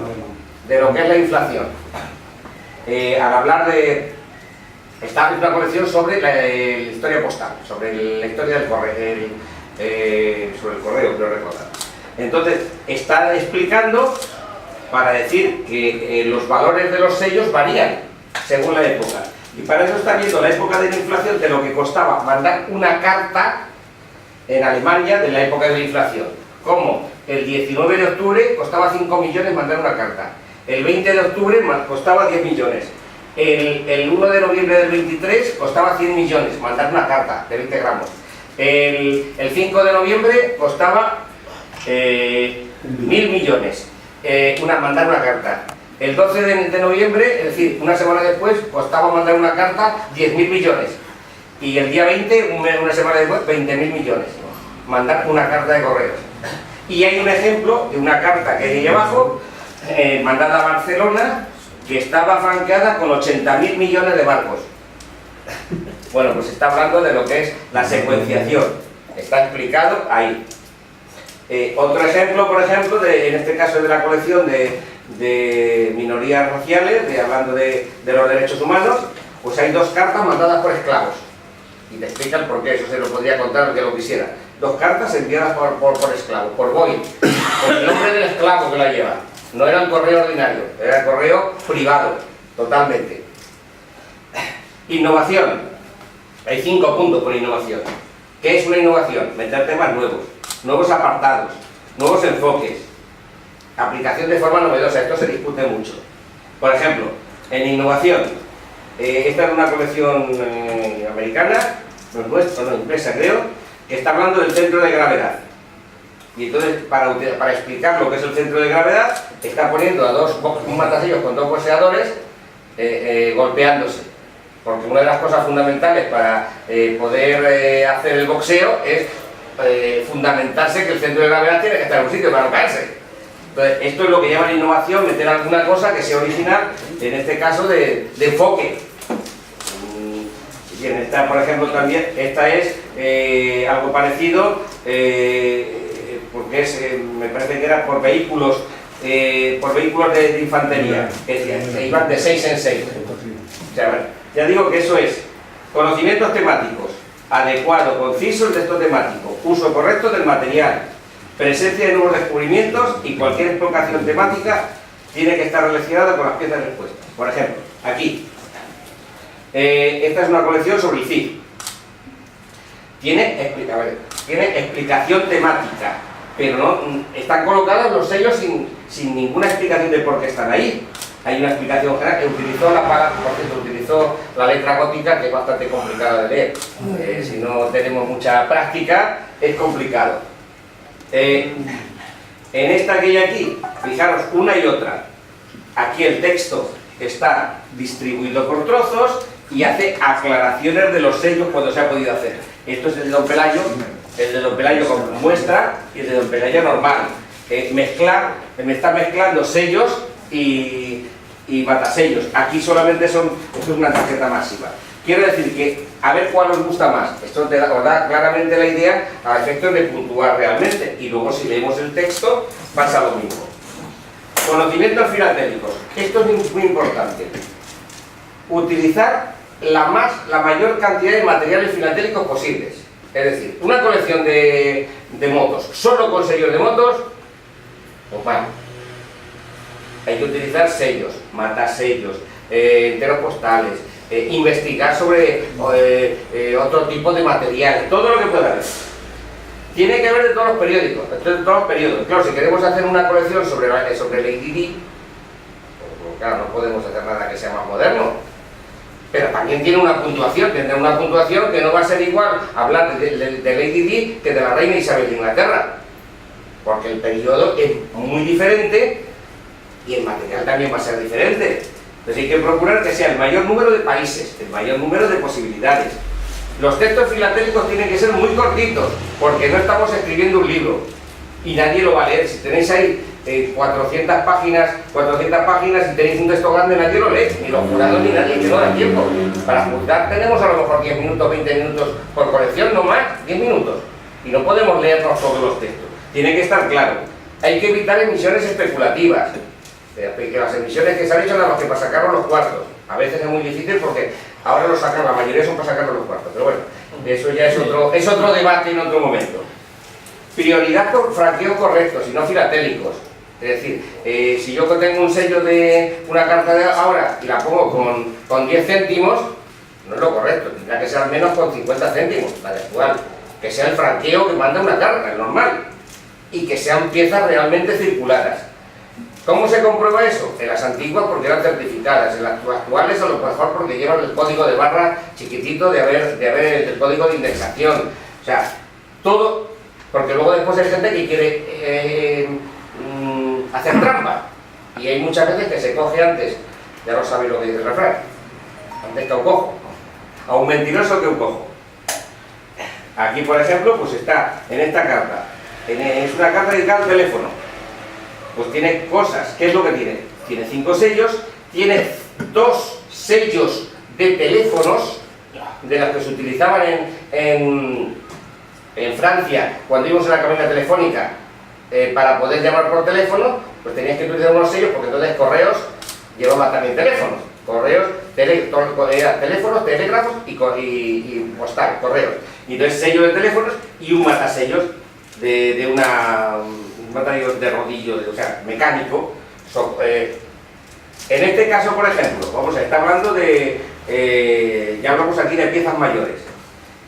de lo que es la inflación. Al hablar de... Está en una colección sobre la historia postal, sobre la historia del correo, sobre el correo, creo recordar. Entonces, está explicando para decir que los valores de los sellos varían según la época. Y para eso está viendo la época de la inflación, de lo que costaba mandar una carta en Alemania de la época de la inflación. Como el 19 de octubre costaba 5 millones mandar una carta. El 20 de octubre costaba 10 millones. El 1 de noviembre del 23 costaba 100 millones mandar una carta de 20 gramos. El 5 de noviembre costaba 1.000 millones mandar una carta. El 12 de noviembre, es decir, una semana después, costaba mandar una carta 10.000 millones. Y el día 20, una semana después, 20.000 millones. Mandar una carta de correos. Y hay un ejemplo de una carta que hay ahí abajo, mandada a Barcelona, que estaba franqueada con 80.000 millones de marcos. Bueno, pues está hablando de lo que es la secuenciación. Está explicado ahí. Otro ejemplo, por ejemplo, en este caso de la colección de minorías raciales, hablando de los derechos humanos, pues hay 2 cartas mandadas por esclavos. Y te explican por qué, eso se lo podría contar el que lo quisiera. 2 cartas enviadas por esclavos, por Boeing, con el nombre del esclavo que la lleva. No era un correo ordinario, era el correo privado, totalmente. Innovación. Hay 5 puntos por innovación. ¿Qué es una innovación? Meter temas nuevos, nuevos apartados, nuevos enfoques, aplicación de forma novedosa. Esto se discute mucho. Por ejemplo, en innovación, esta es una colección americana, no impresa creo, que está hablando del centro de gravedad. Y entonces, para explicar lo que es el centro de gravedad, está poniendo a un matasellos con 2 boxeadores golpeándose. Porque una de las cosas fundamentales para poder hacer el boxeo es fundamentarse que el centro de gravedad tiene que estar en un sitio para no caerse. Entonces, esto es lo que llaman innovación, meter alguna cosa que sea original, en este caso de enfoque. Bien, esta, por ejemplo, también, esta es algo parecido, porque es, me parece que era por vehículos de infantería, que iban de 6 en 6. O sea, ya digo que eso es conocimientos temáticos, adecuado, conciso el texto temático, uso correcto del material, presencia de nuevos descubrimientos, y cualquier explicación temática tiene que estar relacionada con las piezas de respuesta. Por ejemplo, aquí, esta es una colección sobre el CIF. Tiene explicación temática, pero no están colocados los sellos sin ninguna explicación de por qué están ahí. Hay una explicación general que utilizó la letra gótica, que es bastante complicada de leer. Si no tenemos mucha práctica, es complicado. En esta que hay aquí, fijaros, una y otra. Aquí el texto está distribuido por trozos y hace aclaraciones de los sellos cuando se ha podido hacer. Esto es el de Don Pelayo, con muestra, y el de Don Pelayo normal. Me está mezclando sellos y matasellos. Aquí solamente esto es una tarjeta máxima. Quiero decir que, a ver cuál os gusta más. Esto os da claramente la idea a efectos de puntuar realmente. Y luego, si leemos el texto, pasa lo mismo. Conocimientos filatélicos. Esto es muy importante. Utilizar la mayor cantidad de materiales filatélicos posibles. Es decir, una colección de motos, solo con sellos de motos, pues bueno, hay que utilizar sellos, matasellos, enteros postales, investigar sobre otro tipo de material, todo lo que pueda haber. Tiene que haber de todos los periódicos, de todos los periodos. Claro, si queremos hacer una colección sobre Lady Di, pues claro, no podemos hacer nada que sea más moderno. Pero también tiene una puntuación, tendrá una puntuación que no va a ser igual hablar de Lady Di que de la reina Isabel de Inglaterra. Porque el periodo es muy diferente y el material también va a ser diferente. Entonces hay que procurar que sea el mayor número de países, el mayor número de posibilidades. Los textos filatélicos tienen que ser muy cortitos, porque no estamos escribiendo un libro y nadie lo va a leer. Si tenéis ahí 400 páginas y tenéis un texto grande, nadie lo lee, ni los jurados ni nadie, que no da tiempo. Para juzgar tenemos a lo mejor 10 minutos, 20 minutos por colección, no más, 10 minutos. Y no podemos leernos todos los textos. Tiene que estar claro. Hay que evitar emisiones especulativas. Que las emisiones que se han hecho son las que para sacarnos los cuartos. A veces es muy difícil porque ahora los sacan, la mayoría son para sacarnos los cuartos. Pero bueno, eso ya es otro debate en otro momento. Prioridad por franqueos correctos y no filatélicos. Es decir, si yo tengo un sello de una carta de ahora y la pongo con 10 céntimos, no es lo correcto. Tendrá que ser al menos con 50 céntimos, la de actual. Que sea el franqueo que manda una carta, el normal. Y que sean piezas realmente circuladas. ¿Cómo se comprueba eso? En las antiguas porque eran certificadas, en las actuales a lo mejor porque llevan el código de barra chiquitito de haber el código de indexación. O sea, todo, porque luego después hay gente que quiere hacer trampa. Y hay muchas veces que se coge antes, ya no sabéis lo que dice el refrán, antes que un cojo, a un mentiroso que un cojo. Aquí, por ejemplo, pues está en esta carta, es una carta dedicada al teléfono. Pues tiene cosas. ¿Qué es lo que tiene? Tiene 5 sellos, tiene 2 sellos de teléfonos, de los que se utilizaban en Francia, cuando íbamos en la cabina telefónica, para poder llamar por teléfono, pues tenías que utilizar unos sellos, porque entonces correos llevaba también teléfonos. Correos, teléfonos, telégrafos y postal, correos. Y entonces sello de teléfonos y un matasellos de un matasellos de rodillo, o sea, mecánico. En este caso, por ejemplo, vamos a estar hablando de, ya hablamos aquí de piezas mayores.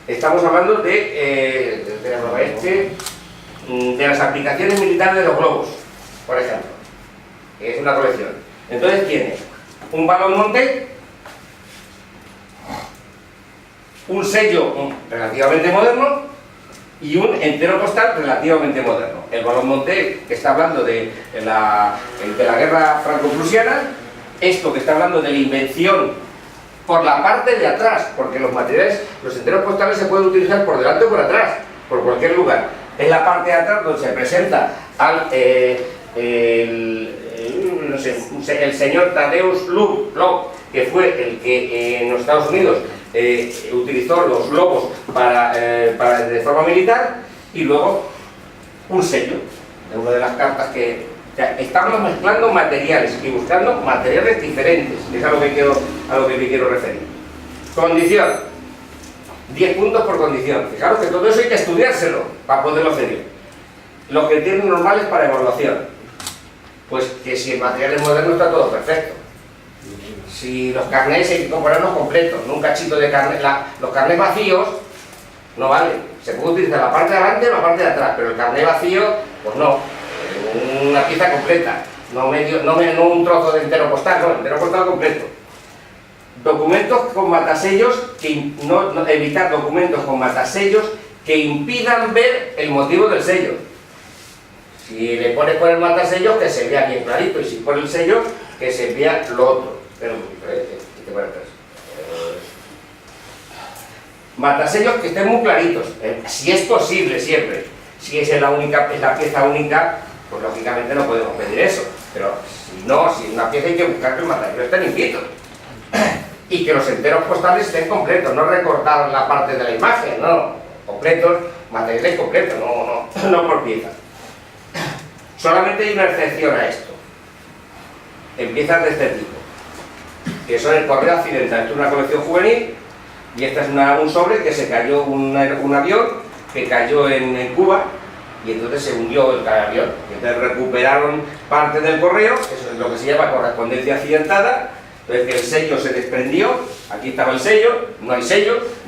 Estamos hablando de las aplicaciones militares de los globos, por ejemplo, que es una colección. Entonces tiene un balón monté, un sello relativamente moderno y un entero postal relativamente moderno. El balón monté, que está hablando de la guerra franco-prusiana, esto que está hablando de la invención por la parte de atrás, porque los materiales, los enteros postales se pueden utilizar por delante o por atrás, por cualquier lugar. Es la parte de atrás donde se presenta al el señor Tadeusz Lob, que fue el que en los Estados Unidos utilizó los globos de forma militar, y luego un sello de una de las cartas que... O sea, estamos mezclando materiales y buscando materiales diferentes, que es a lo que me quiero referir. Condición. 10 puntos por condición. Fijaros que todo eso hay que estudiárselo para poderlo hacer. Los criterios normales para evaluación. Pues que si el material es moderno está todo perfecto. Si los carnés hay que comprarlos completos, no un cachito de carnet. Los carnés vacíos no valen. Se puede utilizar la parte de adelante o la parte de atrás, pero el carnet vacío, pues no. Una pieza completa, no un trozo de entero postal, no, entero postal completo. Documentos con matasellos, evitar documentos con matasellos que impidan ver el motivo del sello. Si le pones por el matasellos, que se vea bien clarito, y si por el sello, que se vea lo otro. Matasellos que estén muy claritos, si es posible siempre. Si es la pieza única, pues lógicamente no podemos pedir eso. Pero si no, si una pieza hay que buscar que el material esté limpito. Y que los enteros postales estén completos, no recortar la parte de la imagen, no, completos, materiales completos, no por pieza. Solamente hay una excepción a esto, en piezas de este tipo, que son el correo accidental. Esto es una colección juvenil, y esta es un sobre que se cayó, un avión que cayó en Cuba, y entonces se hundió el avión. Y entonces recuperaron parte del correo, eso es lo que se llama correspondencia accidentada. Entonces que el sello se desprendió, aquí estaba el sello, no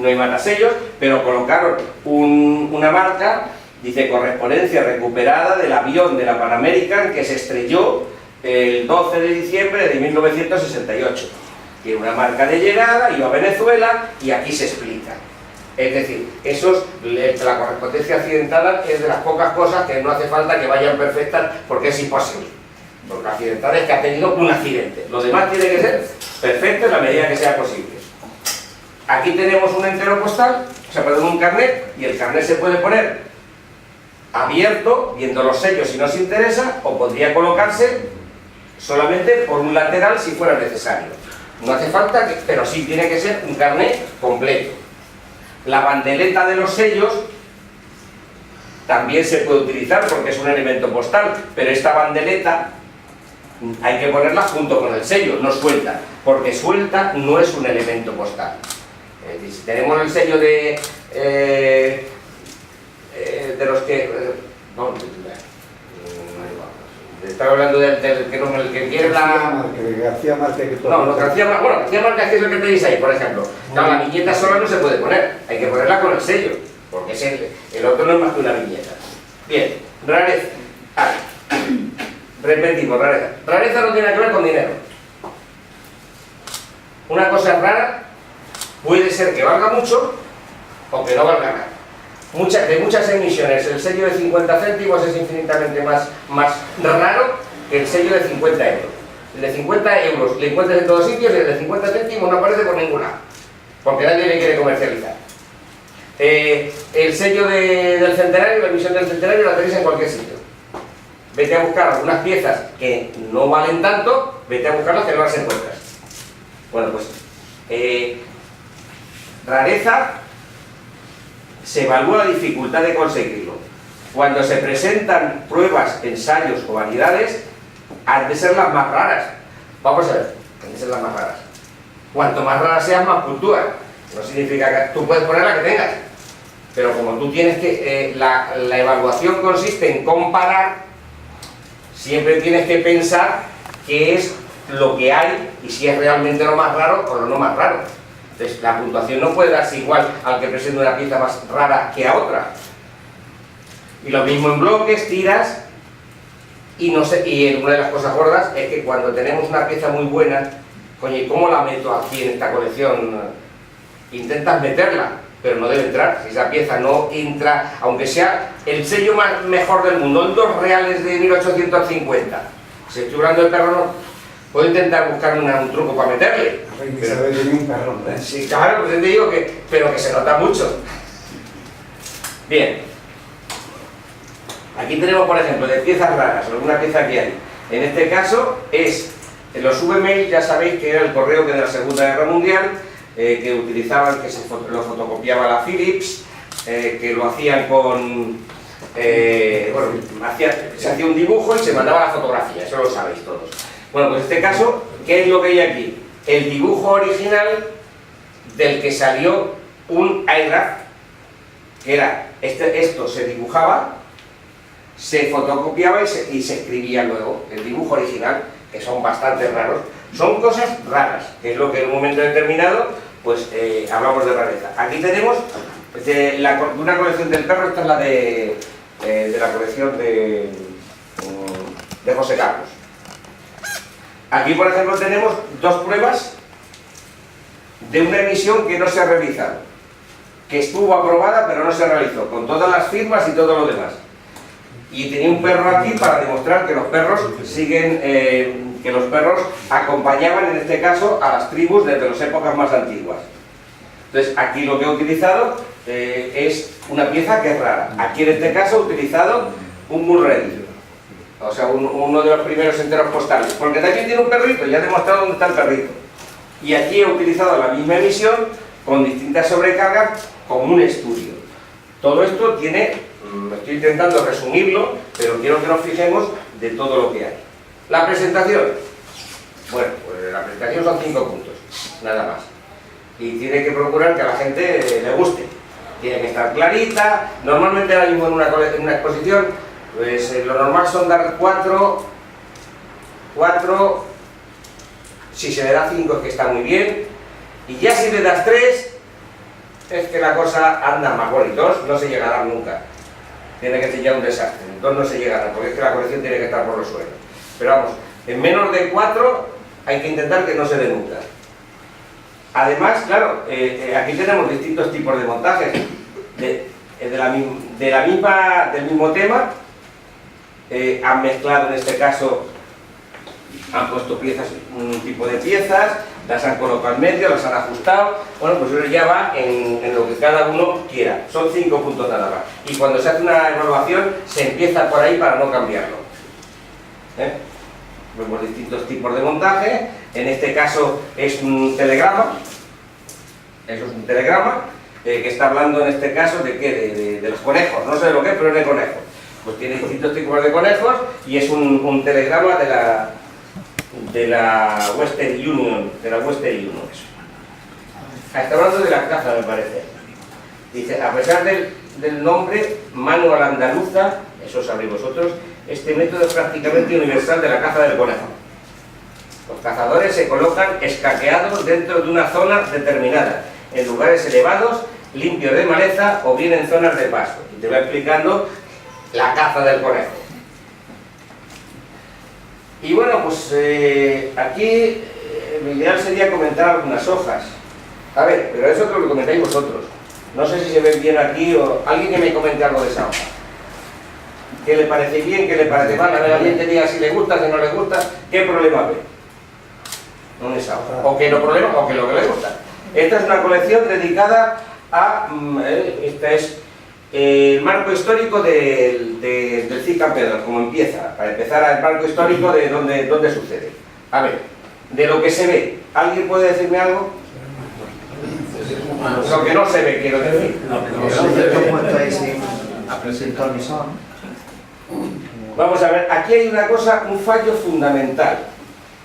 hay matasellos, pero colocaron una marca, dice correspondencia recuperada del avión de la Pan American que se estrelló el 12 de diciembre de 1968. Tiene una marca de llegada, iba a Venezuela, y aquí se explica. Es decir, la correspondencia accidentada es de las pocas cosas que no hace falta que vayan perfectas, porque es imposible. Porque accidentada es que ha tenido un accidente. Lo demás tiene que ser perfecto en la medida que sea posible. Aquí tenemos un entero postal, un carnet, y el carnet se puede poner abierto, viendo los sellos si nos interesa, o podría colocarse solamente por un lateral si fuera necesario. No hace falta, pero sí tiene que ser un carnet completo. La bandeleta de los sellos también se puede utilizar porque es un elemento postal, pero esta bandeleta hay que ponerla junto con el sello, no suelta, porque suelta no es un elemento postal. Es decir, si tenemos el sello de los que... estaba hablando del que quiere la... García Márquez. García Márquez es el que tenéis ahí, por ejemplo. No, la viñeta sola no se puede poner, hay que ponerla con el sello, porque el otro no es más que una viñeta. Bien, rareza. Repetimos, rareza. Rareza no tiene que ver con dinero. Una cosa rara puede ser que valga mucho o que no valga nada. De muchas emisiones, el sello de 50 céntimos es infinitamente más raro que el sello de 50 euros. El de 50 euros le encuentras en todos sitios, y el de 50 céntimos no aparece por ningún lado, porque nadie le quiere comercializar. El sello del centenario, la emisión del centenario la tenéis en cualquier sitio. vete a buscar algunas piezas que no valen tanto, vete a buscarlas que no las encuentras. Bueno, pues rareza se evalúa la dificultad de conseguirlo. Cuando se presentan pruebas, ensayos o variedades, han de ser las más raras. Vamos a ver, han de ser las más raras. Cuanto más raras sean, más puntúan. No significa que tú puedes poner la que tengas, pero como tú tienes que... la evaluación consiste en comparar, siempre tienes que pensar qué es lo que hay y si es realmente lo más raro o lo no más raro. Entonces, la puntuación no puede darse igual al que presente una pieza más rara que a otra. Y lo mismo en bloques, tiras, y no sé, y una de las cosas gordas es que cuando tenemos una pieza muy buena, coño, ¿y cómo la meto aquí en esta colección? Intentas meterla, pero no debe entrar. Si esa pieza no entra, aunque sea el sello más mejor del mundo, en 2 reales de 1850, si estoy hablando del perro, no. Puedo intentar buscarme un truco para meterle. Pero tiene un perro, ¿eh? Sí, claro, pues te digo que, pero que se nota mucho. Bien. Aquí tenemos, por ejemplo, de piezas raras, alguna pieza que hay. En este caso es los VMail, ya sabéis que era el correo que de la Segunda Guerra Mundial, que utilizaban, que lo fotocopiaba la Philips, que lo hacían con... bueno, se hacía un dibujo y se mandaba la fotografía, eso lo sabéis todos. Bueno, pues en este caso, ¿qué es lo que hay aquí? El dibujo original del que salió un iGraph, que era, esto se dibujaba, se fotocopiaba y se escribía luego, el dibujo original, que son bastante raros. Son cosas raras, que es lo que en un momento determinado, pues hablamos de rareza. Aquí tenemos de una colección del perro, esta es la de la colección de José Carlos. Aquí, por ejemplo, tenemos 2 pruebas de una emisión que no se ha realizado, que estuvo aprobada pero no se realizó, con todas las firmas y todo lo demás. Y tenía un perro aquí para demostrar que los perros siguen, que los perros acompañaban en este caso a las tribus desde las épocas más antiguas. Entonces aquí lo que he utilizado es una pieza que es rara. Aquí en este caso he utilizado un Mulready, o sea, uno de los primeros enteros postales, porque también tiene un perrito, ya he demostrado dónde está el perrito. Y aquí he utilizado la misma emisión con distintas sobrecargas como un estudio. Todo esto tiene, estoy intentando resumirlo, pero quiero que nos fijemos de todo lo que hay. La presentación. Bueno, pues la presentación son 5 puntos, nada más. Y tiene que procurar que a la gente le guste. Tiene que estar clarita. Normalmente ahora mismo en una exposición, pues lo normal son dar 4, si se le da 5 es que está muy bien, y ya si le das 3, es que la cosa anda más bonito, no se llega a dar nunca. Tiene que ser ya un desastre, entonces no se llega a dar, porque es que la colección tiene que estar por los suelos. Pero vamos, en menos de 4 hay que intentar que no se dé nunca. Además, claro, aquí tenemos distintos tipos de montajes del mismo tema. Han mezclado en este caso, han puesto piezas, un tipo de piezas, las han colocado en medio, las han ajustado. Bueno, pues eso ya va en lo que cada uno quiera. Son 5 puntos nada más. Y cuando se hace una evaluación, se empieza por ahí para no cambiarlo. Vemos distintos tipos de montaje. En este caso es un telegrama. Eso es un telegrama que está hablando en este caso de ¿qué? De los conejos. No sé de lo que es, pero es de conejos. Pues tiene distintos tipos de conejos y es un telegrama de la Western Union. Está hablando de la caza, me parece. Dice, a pesar del nombre Manual Andaluza, eso sabréis vosotros, este método es prácticamente universal de la caza del conejo. Los cazadores se colocan escaqueados dentro de una zona determinada, en lugares elevados, limpios de maleza o bien en zonas de pasto. Y te va explicando la caza del conejo. Y bueno, pues aquí lo ideal sería comentar algunas hojas. A ver, pero eso es lo que comentáis vosotros. No sé si se ven bien aquí o alguien que me comente algo de esa hoja. ¿Qué le parece bien? ¿Qué le parece mal? A ver, alguien te diga si le gusta, si no le gusta. ¿Qué problema ve? No es esa hoja. O que no problema, o que lo que le gusta. Esta es una colección dedicada a... esta es el marco histórico del Cid Campeador, como empieza, para empezar al marco histórico de dónde sucede. A ver, de lo que se ve, ¿alguien puede decirme algo? Lo que no se ve, quiero decir. Vamos a ver, aquí hay una cosa, un fallo fundamental,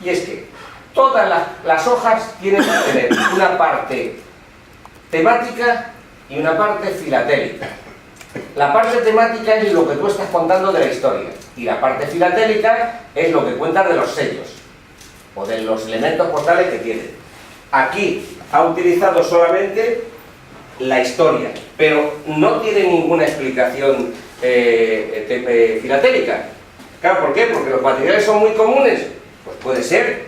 y es que todas las hojas tienen que tener una parte temática y una parte filatélica. La parte temática es lo que tú estás contando de la historia, y la parte filatélica es lo que cuentas de los sellos, o de los elementos postales que tienen. Aquí ha utilizado solamente la historia, pero no tiene ninguna explicación filatélica. Claro, ¿por qué? Porque los materiales son muy comunes. Pues puede ser,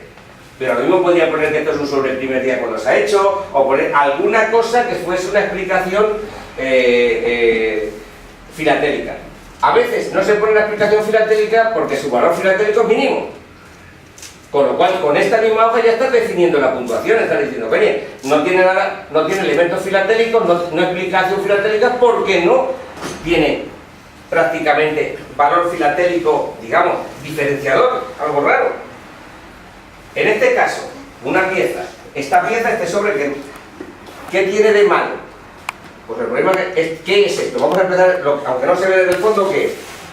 pero lo mismo podría poner que esto es un sobre el primer día cuando se ha hecho, o poner alguna cosa que fuese una explicación filatélica. A veces no se pone una explicación filatélica porque su valor filatélico es mínimo. Con lo cual, con esta misma hoja ya estás definiendo la puntuación, estás diciendo, oye, no tiene nada, no tiene elementos filatélicos, no explicación filatélica, porque no tiene prácticamente valor filatélico, digamos, diferenciador, algo raro. En este caso, una pieza, esta pieza, este sobre, ¿qué tiene de malo? Pues el problema es, ¿qué es esto? Vamos a empezar, aunque no se ve desde el fondo, ¿qué es?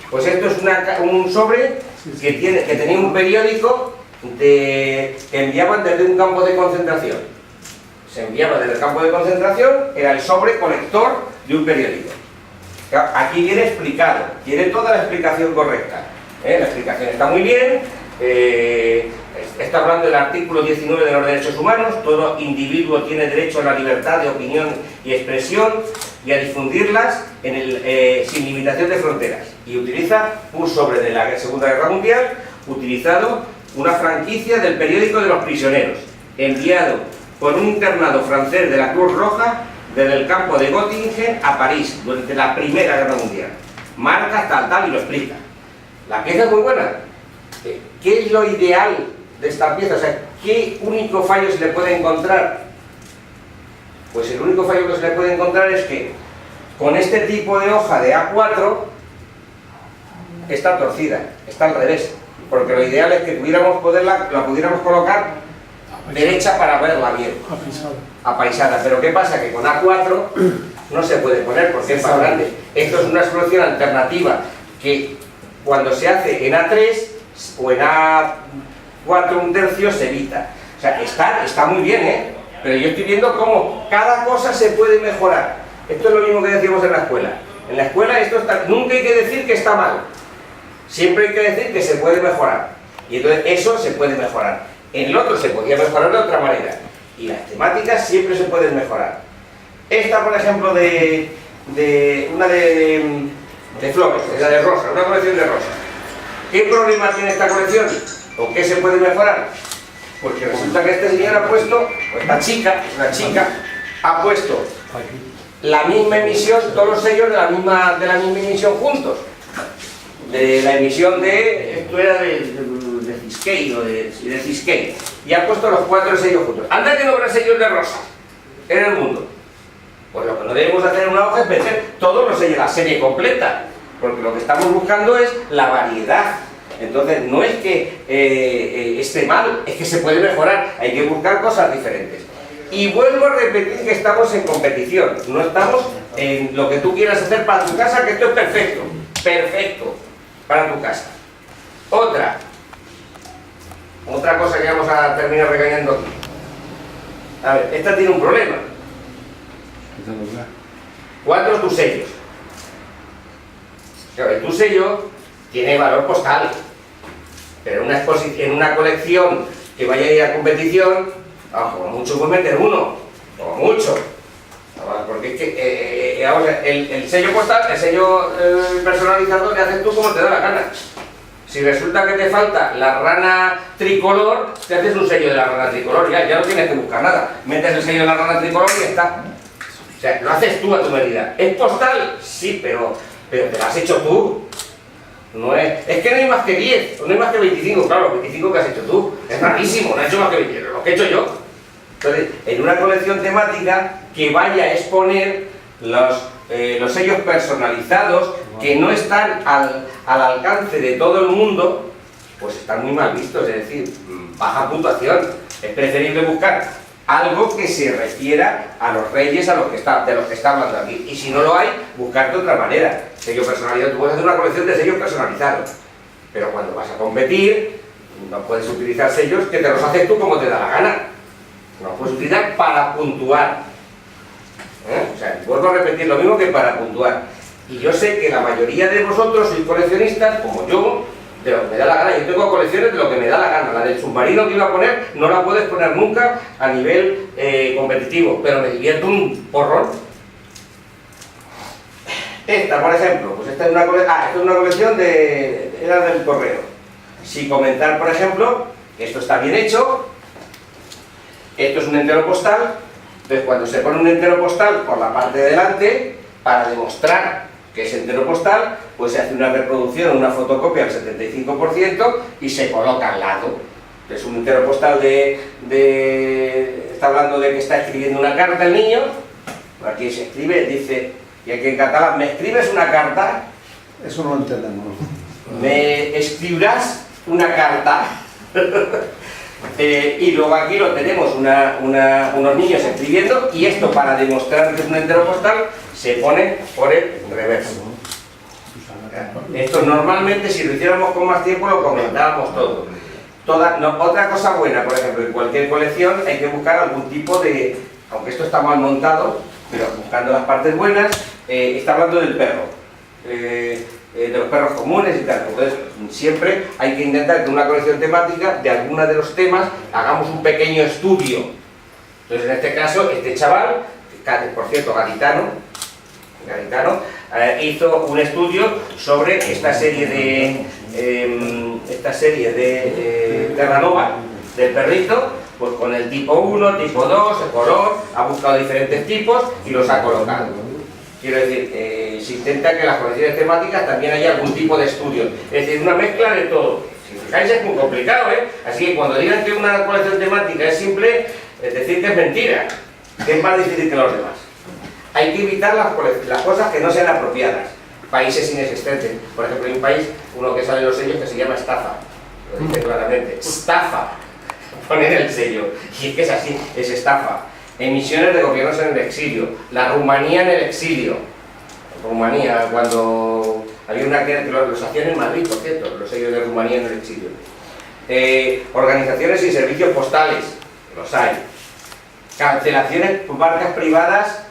Pues esto es un sobre que tenía un periódico que enviaban desde un campo de concentración. Se enviaba desde el campo de concentración, era el sobre colector de un periódico. Aquí viene explicado, tiene toda la explicación correcta. La explicación está muy bien, está hablando del artículo 19 de los derechos humanos, todo individuo tiene derecho a la libertad de opinión y expresión y a difundirlas sin limitación de fronteras. Y utiliza un sobre de la Segunda Guerra Mundial, utilizado una franquicia del periódico de los prisioneros, enviado por un internado francés de la Cruz Roja desde el campo de Göttingen a París durante la Primera Guerra Mundial. Marca tal, y lo explica. La pieza es muy buena. ¿Qué es lo ideal de esta pieza? O sea, ¿qué único fallo se le puede encontrar? Pues el único fallo que se le puede encontrar es que con este tipo de hoja de A4 está torcida, está al revés. Porque lo ideal es que la pudiéramos colocar derecha para verla bien, apaisada. Pero ¿qué pasa? Que con A4 no se puede poner porque es más grande. Esto es una solución alternativa que cuando se hace en A3 o en A4 1/3 se evita. O sea, está muy bien, ¿eh? Pero yo estoy viendo cómo cada cosa se puede mejorar. Esto es lo mismo que decíamos en la escuela. En la escuela nunca hay que decir que está mal. Siempre hay que decir que se puede mejorar. Y entonces eso se puede mejorar. En el otro se podía mejorar de otra manera. Y las temáticas siempre se pueden mejorar. Esta, por ejemplo, una de flores, la de rosa, una colección de rosas. ¿Qué problema tiene esta colección? ¿O qué se puede mejorar? Porque resulta que este señor ha puesto, o esta chica, ha puesto la misma emisión, todos los sellos de la misma emisión juntos. De la emisión esto era de Ciskei o de Ciskei, y ha puesto los 4 sellos juntos. Anda que no habrá sellos de rosa en el mundo. Pues lo que no debemos hacer en una hoja es meter todos los sellos, la serie completa, porque lo que estamos buscando es la variedad. Entonces no es que esté mal, es que se puede mejorar, hay que buscar cosas diferentes. Y vuelvo a repetir que estamos en competición, no estamos en lo que tú quieras hacer para tu casa, que esto es perfecto, perfecto para tu casa. Otra cosa que vamos a terminar regañando aquí. A ver, esta tiene un problema. 4 tus sellos. Claro, tu sello tiene valor postal, pero en una colección que vaya a ir a competición, como mucho puedes meter uno, como mucho. Porque es que el sello postal, el sello personalizado, le haces tú como te da la gana. Si resulta que te falta la rana tricolor, te haces un sello de la rana tricolor, ya no tienes que buscar nada. Metes el sello de la rana tricolor y ya está. O sea, lo haces tú a tu medida. ¿Es postal? Sí, pero te lo has hecho tú. No es que no hay más que 10, no hay más que 25, claro, los 25 que has hecho tú. Es rarísimo, no he hecho más que 20, lo que he hecho yo. Entonces, en una colección temática que vaya a exponer los los sellos personalizados, que no están al alcance de todo el mundo, pues están muy mal vistos, es decir, baja puntuación. Es preferible buscar algo que se refiera a los reyes de los que está hablando aquí. Y si no lo hay, buscar de otra manera. Sello personalizado, tú puedes hacer una colección de sellos personalizados, pero cuando vas a competir, no puedes utilizar sellos que te los haces tú como te da la gana. No los puedes utilizar para puntuar. O sea, vuelvo a repetir lo mismo que para puntuar. Y yo sé que la mayoría de vosotros sois coleccionistas, como yo, de lo que me da la gana. Yo tengo colecciones de lo que me da la gana. La del submarino que iba a poner no la puedes poner nunca a nivel competitivo, pero me divierto un porrón. Esta, por ejemplo, pues esta es una colección era del correo. Si comentar, por ejemplo, que esto está bien hecho, esto es un entero postal. Entonces, cuando se pone un entero postal por la parte de delante, para demostrar que es entero postal, pues se hace una reproducción, una fotocopia al 75% y se coloca al lado. Es un entero postal está hablando de que está escribiendo una carta el niño. Aquí se escribe, dice, y aquí en catalán, ¿me escribes una carta? Eso no lo entendemos. ¿Me escribirás una carta? Y luego aquí lo tenemos, unos niños escribiendo, y esto, para demostrar que es un entero postal, se pone por el reverso. Esto normalmente, si lo hiciéramos con más tiempo, lo comentábamos todo. Otra cosa buena, por ejemplo, en cualquier colección hay que buscar algún tipo de, aunque esto está mal montado, pero buscando las partes buenas, está hablando del perro, de los perros comunes y tal. Entonces, siempre hay que intentar que en una colección temática, de alguno de los temas, hagamos un pequeño estudio. Entonces, en este caso, este chaval, por cierto, gaditano, hizo un estudio sobre esta serie de Terranova, del perrito, pues con el tipo 1, tipo 2, el color, ha buscado diferentes tipos y los ha colocado. Quiero decir, se intenta que en las colecciones temáticas también haya algún tipo de estudio, es decir, una mezcla de todo. Si fijáis, es muy complicado, ¿eh? Así que cuando digan que una colección temática es simple, es decir que es mentira, que es más difícil que los demás. Hay que evitar las cosas que no sean apropiadas. Países inexistentes. Por ejemplo, hay un país, uno que sale en los sellos, que se llama estafa. Lo dice claramente. Estafa. Poner el sello. Y es que es así, es estafa. Emisiones de gobiernos en el exilio. La Rumanía en el exilio. Rumanía, cuando había una que los hacían en Madrid, por cierto, los sellos de Rumanía en el exilio. Organizaciones y servicios postales. Los hay. Cancelaciones por marcas privadas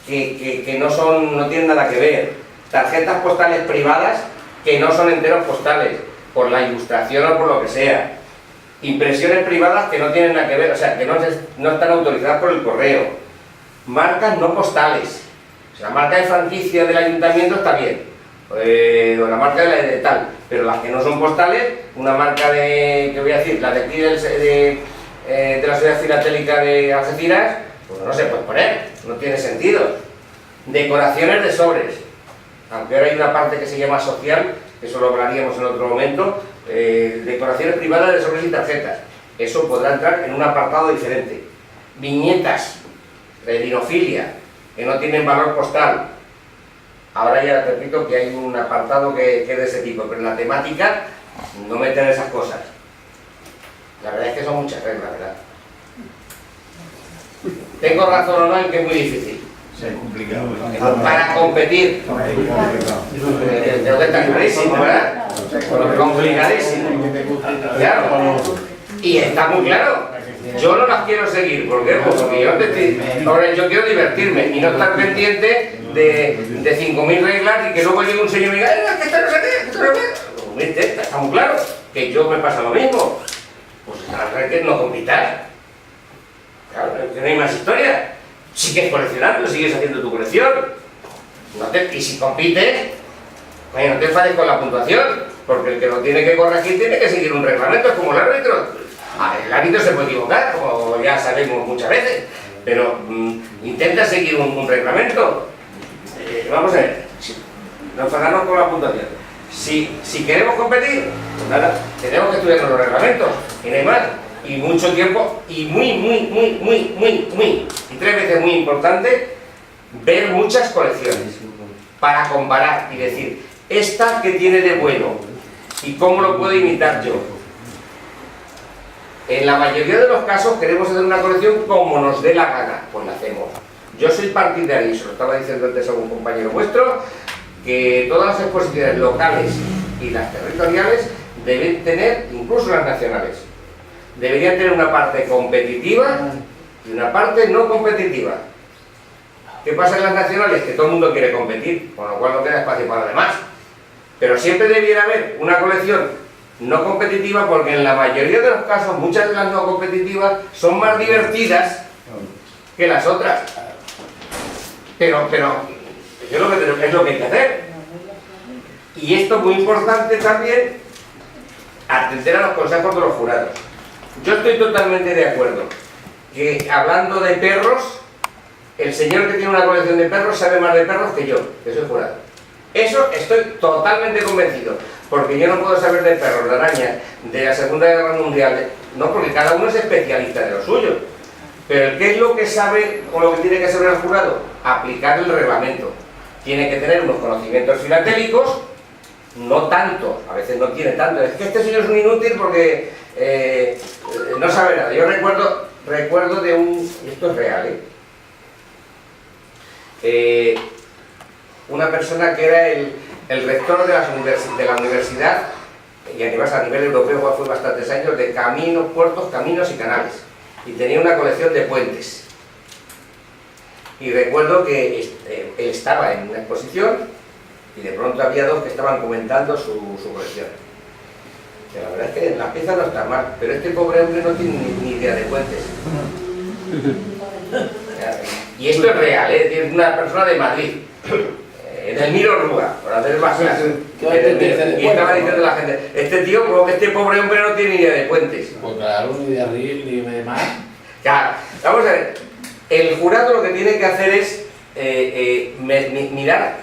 que no tienen nada que ver. Tarjetas postales privadas que no son enteros postales, por la ilustración o por lo que sea. Impresiones privadas que no tienen nada que ver, o sea, que no están autorizadas por el correo. Marcas no postales. O sea, la marca de franquicia del ayuntamiento está bien, o la marca de tal, pero las que no son postales, una marca de, ¿qué voy a decir? La de aquí de la Sociedad Filatélica de Algeciras, pues no se puede poner, no tiene sentido. Decoraciones de sobres, aunque ahora hay una parte que se llama social, eso lo hablaríamos en otro momento. Decoraciones privadas de sobres y tarjetas, eso podrá entrar en un apartado diferente. Viñetas de dinofilia, que no tienen valor postal, ahora ya te repito que hay un apartado que es de ese tipo, pero en la temática no meten esas cosas. La verdad es que son muchas reglas, ¿verdad? Tengo razón o no en que es muy difícil. Es complicado. Para competir. Tengo que estar clarísimo, ¿verdad? Complicadísimo. Claro. Y está muy claro. Yo no las quiero seguir, porque yo quiero divertirme y no estar pendiente de 5.000 reglas y que luego llegue un señor y me diga, que esto no sé qué, esto no sé qué. Está muy claro que yo me pasa lo mismo. Pues las reglas no compitas. Claro, que no hay más historia. Sigues coleccionando, sigues haciendo tu colección. Y si compites, no te enfades con la puntuación, porque el que lo tiene que corregir tiene que seguir un reglamento, es como el árbitro. El árbitro se puede equivocar, como ya sabemos muchas veces, pero intenta seguir un reglamento. Vamos a ver, no enfadarnos con la puntuación. Si queremos competir, pues nada, tenemos que estudiar los reglamentos, y no hay más. Y mucho tiempo, y y 3 veces muy importante, ver muchas colecciones para comparar y decir, esta que tiene de bueno y cómo lo puedo imitar yo. En la mayoría de los casos queremos hacer una colección como nos dé la gana, pues la hacemos. Yo soy partidario, y se lo estaba diciendo antes a un compañero vuestro, que todas las exposiciones locales y las territoriales deben tener, incluso las nacionales, deberían tener una parte competitiva y una parte no competitiva. ¿Qué pasa en las nacionales? Que todo el mundo quiere competir, con lo cual no queda espacio para los demás. Pero siempre debiera haber una colección no competitiva, porque en la mayoría de los casos, muchas de las no competitivas son más divertidas que las otras. Pero es lo que hay que hacer. Y esto es muy importante también, atender a los consejos de los jurados. Yo estoy totalmente de acuerdo que, hablando de perros, el señor que tiene una colección de perros sabe más de perros que yo, que soy jurado. Eso estoy totalmente convencido, porque yo no puedo saber de perros, de arañas, de la Segunda Guerra Mundial, no, porque cada uno es especialista de lo suyo. Pero ¿qué es lo que sabe o lo que tiene que saber el jurado? Aplicar el reglamento. Tiene que tener unos conocimientos filatélicos, no tanto, a veces no tiene tanto. Es que este señor es un inútil porque no sabe nada. Yo recuerdo de un... Esto es real, una persona que era el rector de la universidad, y además a nivel europeo fue bastantes años, de caminos, puertos, caminos y canales. Y tenía una colección de puentes. Y recuerdo que él estaba en una exposición y de pronto había dos que estaban comentando su colección. Que la verdad es que la pieza no está mal, pero este pobre hombre no tiene ni idea de puentes. Y esto es real, es una persona de Madrid, del Miro Rúa, por hacer más clase. Y estaba diciendo la gente, este pobre hombre no tiene ni idea de puentes. Pues claro, ni de arriba ni de mar. Claro, vamos a ver, el jurado lo que tiene que hacer es mirar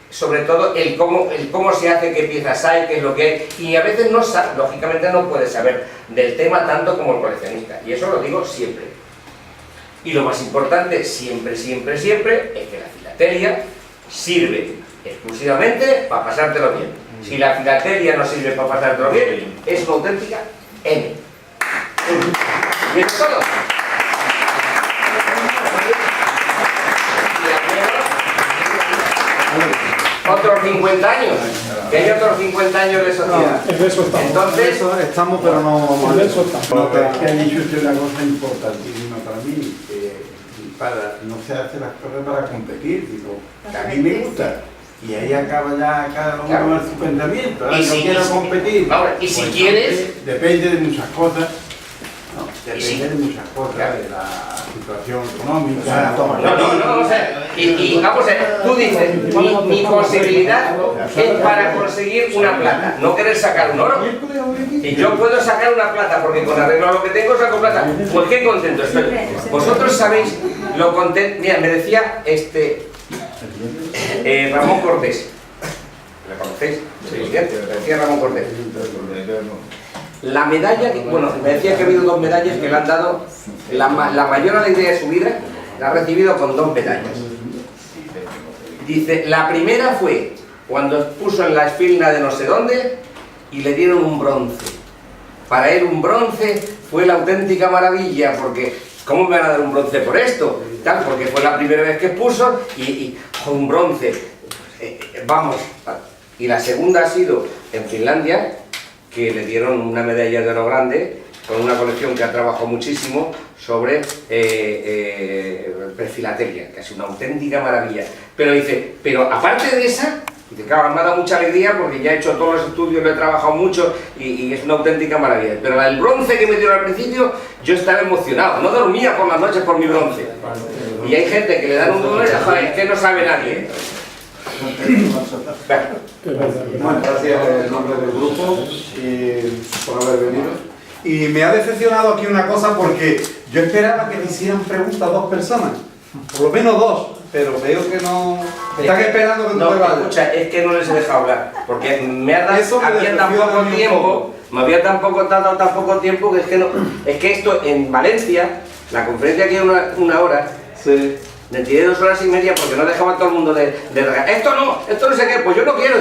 sobre todo el cómo se hace, qué piezas hay, qué es lo que hay, y a veces no sabe, lógicamente no puede saber del tema tanto como el coleccionista, y eso lo digo siempre. Y lo más importante, siempre, siempre, siempre, es que la filatelia sirve exclusivamente para pasártelo bien. Si la filatelia no sirve para pasártelo bien, es una auténtica M. Y eso es todo. Otros 50 años, que hay otros 50 años de sociedad. Entonces, estamos, pero no vamos en eso estamos. No, pero es que ha dicho usted una cosa importantísima para mí, no se hace las cosas para competir, digo, a mí me gusta. Y ahí acaba ya cada uno con su pensamiento. Ahora, yo quiero competir. Ahora, y si pues quieres... Depende de muchas cosas. Depende de muchas cosas, de la situación económica. No, o sea, y vamos a ver, tú dices, mi posibilidad es para conseguir una plata, no querer sacar un oro. Y yo puedo sacar una plata, porque con arreglo a lo que tengo saco plata. Pues qué contento estoy. Vosotros sabéis lo contento. Mira, me decía Ramón Cortés. ¿Le conocéis? Sí, me decía Ramón Cortés. La medalla, bueno, me decía que ha habido 2 medallas que le han dado, la mayor alegría de su vida la ha recibido con 2 medallas. Dice, la primera fue cuando puso en la esfilna de no sé dónde y le dieron un bronce. Para él un bronce fue la auténtica maravilla, porque ¿cómo me van a dar un bronce por esto? Tal, porque fue la primera vez que puso y un bronce. Vamos. Y la segunda ha sido en Finlandia, que le dieron una medalla de oro grande con una colección que ha trabajado muchísimo sobre filatelia, que ha sido una auténtica maravilla. Pero dice, pero aparte de esa, dice, claro, me ha dado mucha alegría porque ya he hecho todos los estudios, lo he trabajado mucho y es una auténtica maravilla. Pero el bronce que me dieron al principio, yo estaba emocionado, no dormía por las noches por mi bronce. Y hay gente que le dan un bronce, joder, es que no sabe nadie. Bueno, gracias en nombre del grupo por haber venido. Y me ha decepcionado aquí una cosa, porque yo esperaba que me hicieran preguntas 2 personas, por lo menos 2, pero veo que no... Están esperando que no te vayas. Escucha, es que no les he dejado hablar, porque me ha dado Eso me había tan decepciona poco a mí un tiempo, poco. me había tan poco tiempo que es que no... Es que esto en Valencia, la conferencia que es una hora, Sí. Me tiré 2 horas y media porque no dejaba a todo el mundo de regalar. Esto no sé qué, pues yo no quiero.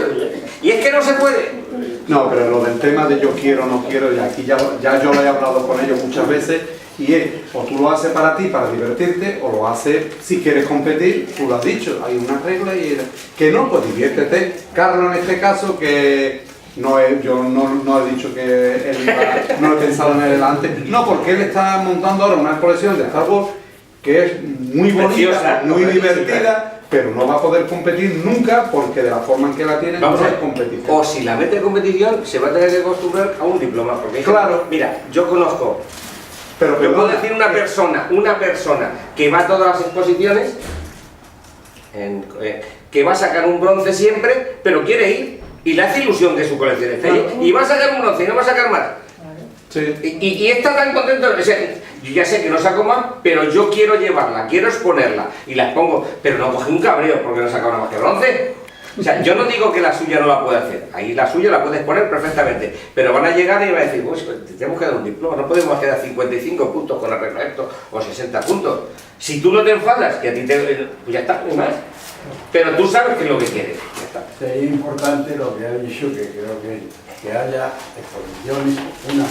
Y es que no se puede. No, pero lo del tema de yo quiero, no quiero, y aquí ya yo lo he hablado con ellos muchas veces, y es, o tú lo haces para ti, para divertirte, o lo haces si quieres competir, tú lo has dicho, hay una regla y que no, pues diviértete. Carlos en este caso, que no es, yo no he dicho que él no he pensado en él antes, no, porque él está montando ahora una colección de Star Wars que es muy bonita, Preciosa, muy preciosa. divertida, pero no va a poder competir nunca porque de la forma en que la tiene Vamos no a es ver, competición. o si la mete en competición, se va a tener que acostumbrar a un diploma. Porque Claro. Mira, yo conozco, Pero yo puedo perdona, decir una persona que va a todas las exposiciones, que va a sacar un bronce siempre, pero quiere ir, y le hace ilusión que su colección esté ahí, y va a sacar un bronce y no va a sacar más. sí. Y está tan contento, o sea, yo ya sé que no saco más, pero yo quiero llevarla, quiero exponerla, y la expongo, pero no coge un cabreo porque no saca una más que bronce. O sea, yo no digo que la suya no la puede hacer, ahí la suya la puede exponer perfectamente, pero van a llegar y van a decir, pues tenemos que dar un diploma, no podemos quedar 55 puntos con arreglo a esto, o 60 puntos. Si tú no te enfadas, que a ti te... pues ya está, no hay más. Pero tú sabes qué es lo que quieres, ya está. Sería importante lo que ha dicho, que creo que haya exposiciones, unas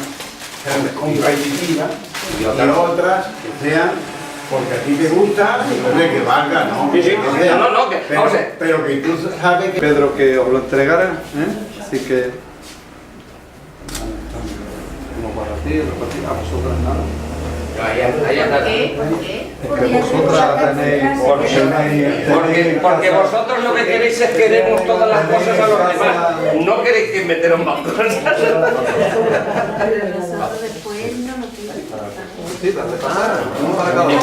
sean competitivas y otras que sean porque a ti te gusta y de que valga, ¿no? Sí, sí, Que sea. no, que, pero, vamos a ver. pero que tú sabes que... Pedro que os lo entregara, así que uno para ti, otro para ti, a vosotras nada. Ahí anda. ¿Por qué? Que vosotras tenéis, Porque vosotros lo que queréis es que demos todas las cosas a los demás, no queréis que meteros más cosas. Pero nosotros después no nos piden. sí, dale pasar, uno para cada uno.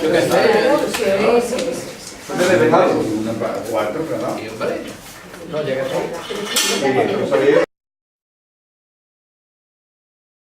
Yo qué sé. Claro, sí, sí, sí. Debe dejarlo. Una para cuatro, ¿verdad? Y hombre, no llega a ser. Sí,